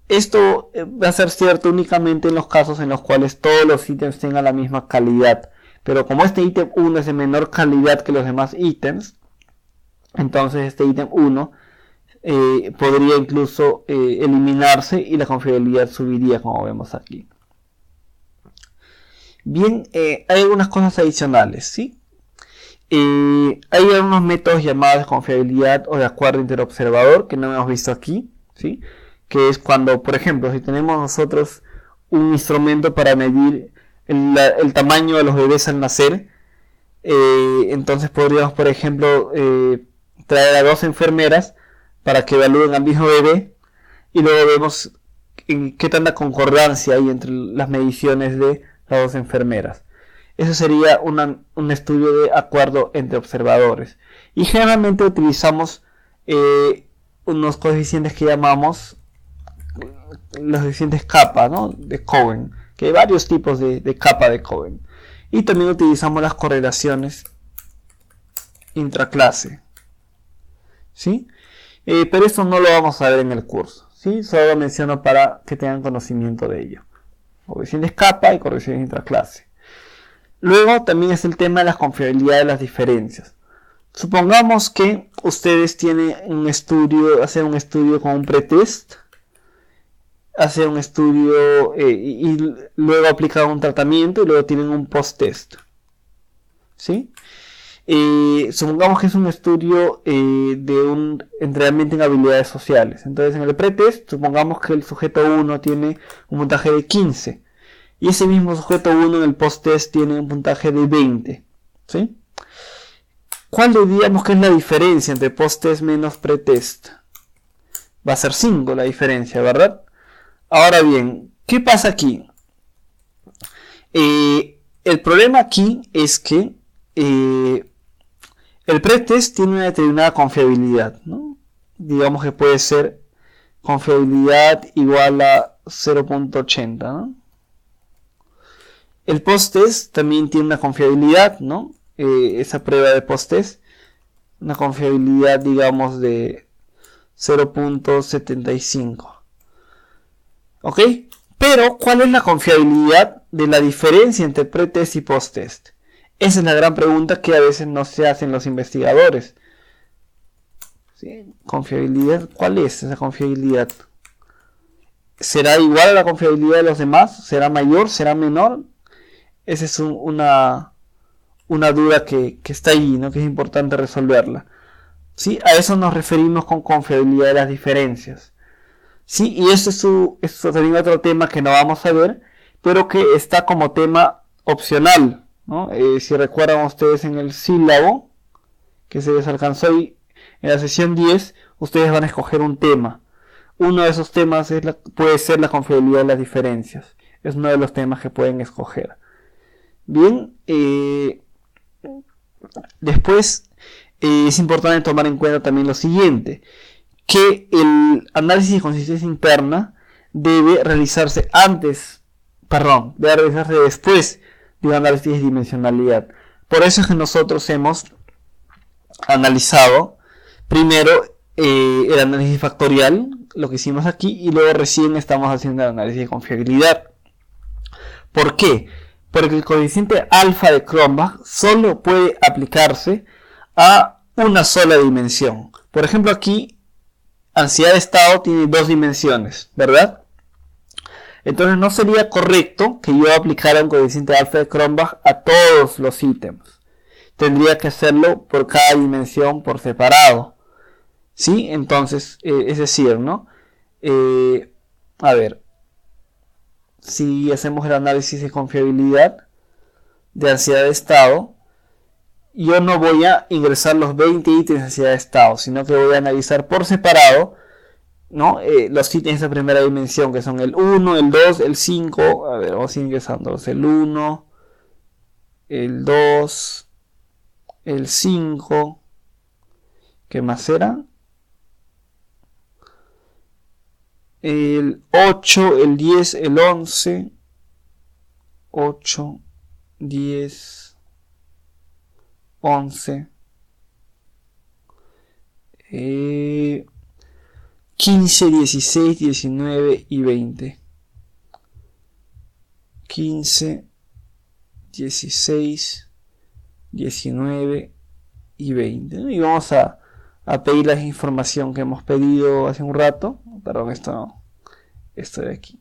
Esto va a ser cierto únicamente en los casos en los cuales todos los ítems tengan la misma calidad, pero como este ítem 1 es de menor calidad que los demás ítems, entonces este ítem 1 podría incluso eliminarse y la confiabilidad subiría, como vemos aquí. Bien, hay algunas cosas adicionales, ¿sí? Hay algunos métodos llamados de confiabilidad o de acuerdo interobservador que no hemos visto aquí, ¿sí? Que es cuando, por ejemplo, si tenemos nosotros un instrumento para medir el tamaño de los bebés al nacer, entonces podríamos, por ejemplo, traer a 2 enfermeras para que evalúen al mismo bebé y luego vemos qué tanta concordancia hay entre las mediciones de las 2 enfermeras. Eso sería un estudio de acuerdo entre observadores. Y generalmente utilizamos unos coeficientes que llamamos los coeficientes kappa, ¿no? De Cohen, que hay varios tipos de kappa de Cohen. Y también utilizamos las correlaciones intraclase, ¿sí? Pero esto no lo vamos a ver en el curso, ¿sí? Solo lo menciono para que tengan conocimiento de ello. Coeficientes kappa y correlaciones intraclase. Luego también es el tema de la confiabilidad de las diferencias. Supongamos que ustedes tienen hacer un estudio con un pretest, hacer un estudio y luego aplicar un tratamiento y luego tienen un post-test, ¿sí? Supongamos que es un estudio de un entrenamiento en habilidades sociales. Entonces en el pretest supongamos que el sujeto 1 tiene un puntaje de 15 y ese mismo sujeto 1 en el post-test tiene un puntaje de 20, ¿sí? ¿Cuál diríamos que es la diferencia entre post-test menos pretest? Va a ser 5 la diferencia, ¿verdad? Ahora bien, ¿qué pasa aquí? El problema aquí es que el pretest tiene una determinada confiabilidad, ¿no? Digamos que puede ser confiabilidad igual a 0.80, ¿no? El post-test también tiene una confiabilidad, ¿no? Esa prueba de post-test, una confiabilidad, digamos, de 0.75. ¿Ok? Pero, ¿cuál es la confiabilidad de la diferencia entre pretest y post-test? Esa es la gran pregunta que a veces no se hacen los investigadores. ¿Sí? Confiabilidad, ¿cuál es esa confiabilidad? ¿Será igual a la confiabilidad de los demás? ¿Será mayor? ¿Será menor? Esa es una duda que está ahí, ¿no? Que es importante resolverla. ¿Sí? A eso nos referimos con confiabilidad de las diferencias. ¿Sí? Y eso es también otro tema que no vamos a ver, pero que está como tema opcional, ¿no? Si recuerdan ustedes en el sílabo que se les alcanzó hoy en la sesión 10, ustedes van a escoger un tema. Uno de esos temas puede ser la confiabilidad de las diferencias. Es uno de los temas que pueden escoger. Bien, después es importante tomar en cuenta también lo siguiente, que el análisis de consistencia interna debe realizarse después de un análisis de dimensionalidad. Por eso es que nosotros hemos analizado primero el análisis factorial, lo que hicimos aquí, y luego recién estamos haciendo el análisis de confiabilidad. ¿Por qué? Porque el coeficiente alfa de Cronbach solo puede aplicarse a una sola dimensión. Por ejemplo, aquí ansiedad de estado tiene dos dimensiones, ¿verdad? Entonces no sería correcto que yo aplicara un coeficiente alfa de Cronbach a todos los ítems. Tendría que hacerlo por cada dimensión por separado. ¿Sí? Entonces, es decir, ¿no? A ver, si hacemos el análisis de confiabilidad de ansiedad de estado, yo no voy a ingresar los 20 ítems de ansiedad de estado, sino que voy a analizar por separado, ¿no? Los ítems de primera dimensión, que son el 1, el 2, el 5. A ver, vamos a ir ingresándolos. El 1, el 2, el 5. ¿Qué más era? El 8, el 10, el 11. 8, 10, 11. 15, 16, 19 y 20. 15, 16, 19 y 20. Y vamos a pedir la información que hemos pedido hace un rato. Perdón, esto no. Esto de aquí.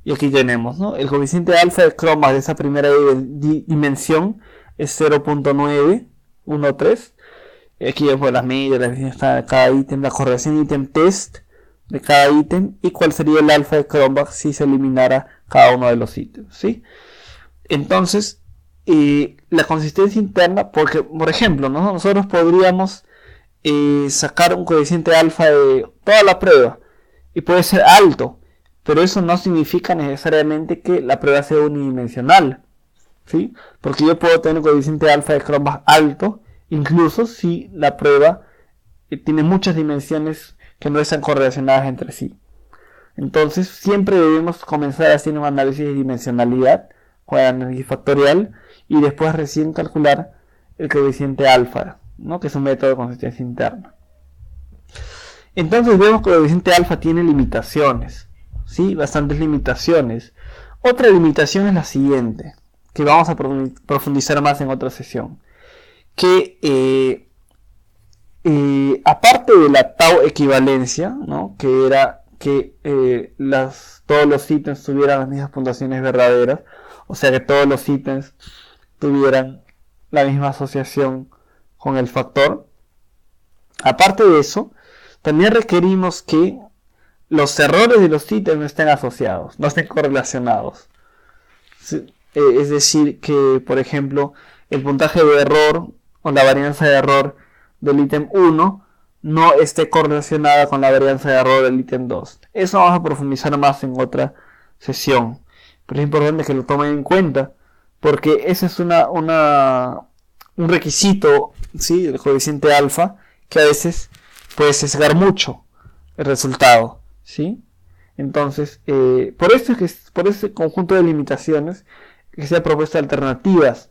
Y aquí tenemos, ¿no? El coeficiente alfa de Cronbach de esa primera dimensión es 0.913. Aquí vemos las medidas, la definición de cada ítem, la correlación ítem test de cada ítem y cuál sería el alfa de Cronbach si se eliminara cada uno de los ítems, ¿sí? Entonces, la consistencia interna, porque, por ejemplo, ¿no? Nosotros podríamos sacar un coeficiente alfa de toda la prueba y puede ser alto, pero eso no significa necesariamente que la prueba sea unidimensional, ¿sí? Porque yo puedo tener un coeficiente alfa de Cronbach alto incluso si la prueba tiene muchas dimensiones que no están correlacionadas entre sí. Entonces siempre debemos comenzar haciendo un análisis de dimensionalidad con el análisis factorial y después recién calcular el coeficiente alfa, ¿no? Que es un método de consistencia interna. Entonces vemos que el coeficiente alfa tiene limitaciones, ¿sí? Bastantes limitaciones. Otra limitación es la siguiente, que vamos a profundizar más en otra sesión. Que aparte de la tau equivalencia, ¿no? Que era que todos los ítems tuvieran las mismas puntuaciones verdaderas, o sea que todos los ítems tuvieran la misma asociación con el factor. Aparte de eso, también requerimos que los errores de los ítems no estén asociados, no estén correlacionados. Es decir, que por ejemplo el puntaje de error o la varianza de error del ítem 1 no esté correlacionada con la varianza de error del ítem 2. Eso vamos a profundizar más en otra sesión, pero es importante que lo tomen en cuenta porque ese es un requisito, ¿sí? El coeficiente alfa, que a veces puede sesgar mucho el resultado, ¿sí? Entonces, por este conjunto de limitaciones que se ha propuesto alternativas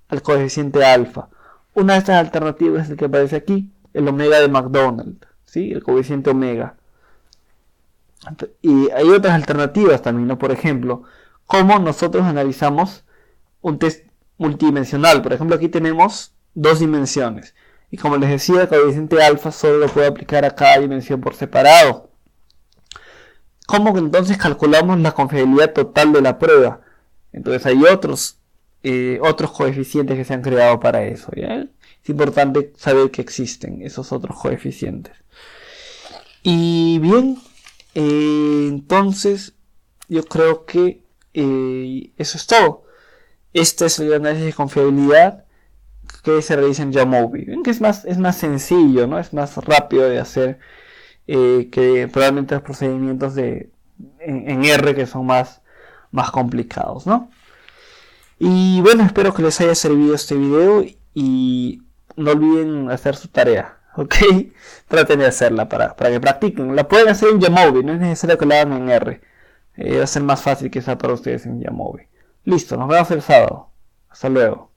al coeficiente alfa. Una de estas alternativas es el que aparece aquí, el omega de McDonald, ¿sí? El coeficiente omega. Y hay otras alternativas también, ¿no? Por ejemplo, cómo nosotros analizamos un test multidimensional. Por ejemplo, aquí tenemos dos dimensiones. Y como les decía, el coeficiente alfa solo lo puede aplicar a cada dimensión por separado. ¿Cómo entonces calculamos la confiabilidad total de la prueba? Entonces hay otros coeficientes que se han creado para eso, ¿ya? Es importante saber que existen esos otros coeficientes. Y bien, entonces yo creo que eso es todo. Este es el análisis de confiabilidad que se realiza en Jamovi. Ven que es más sencillo, ¿no? Es más rápido de hacer que probablemente los procedimientos en R que son más complicados, ¿no? Y bueno, espero que les haya servido este video y no olviden hacer su tarea, ¿ok? Traten de hacerla para que practiquen. La pueden hacer en Jamovi, no es necesario que la hagan en R. Va a ser más fácil quizá para ustedes en Jamovi. Listo, nos vemos el sábado. Hasta luego.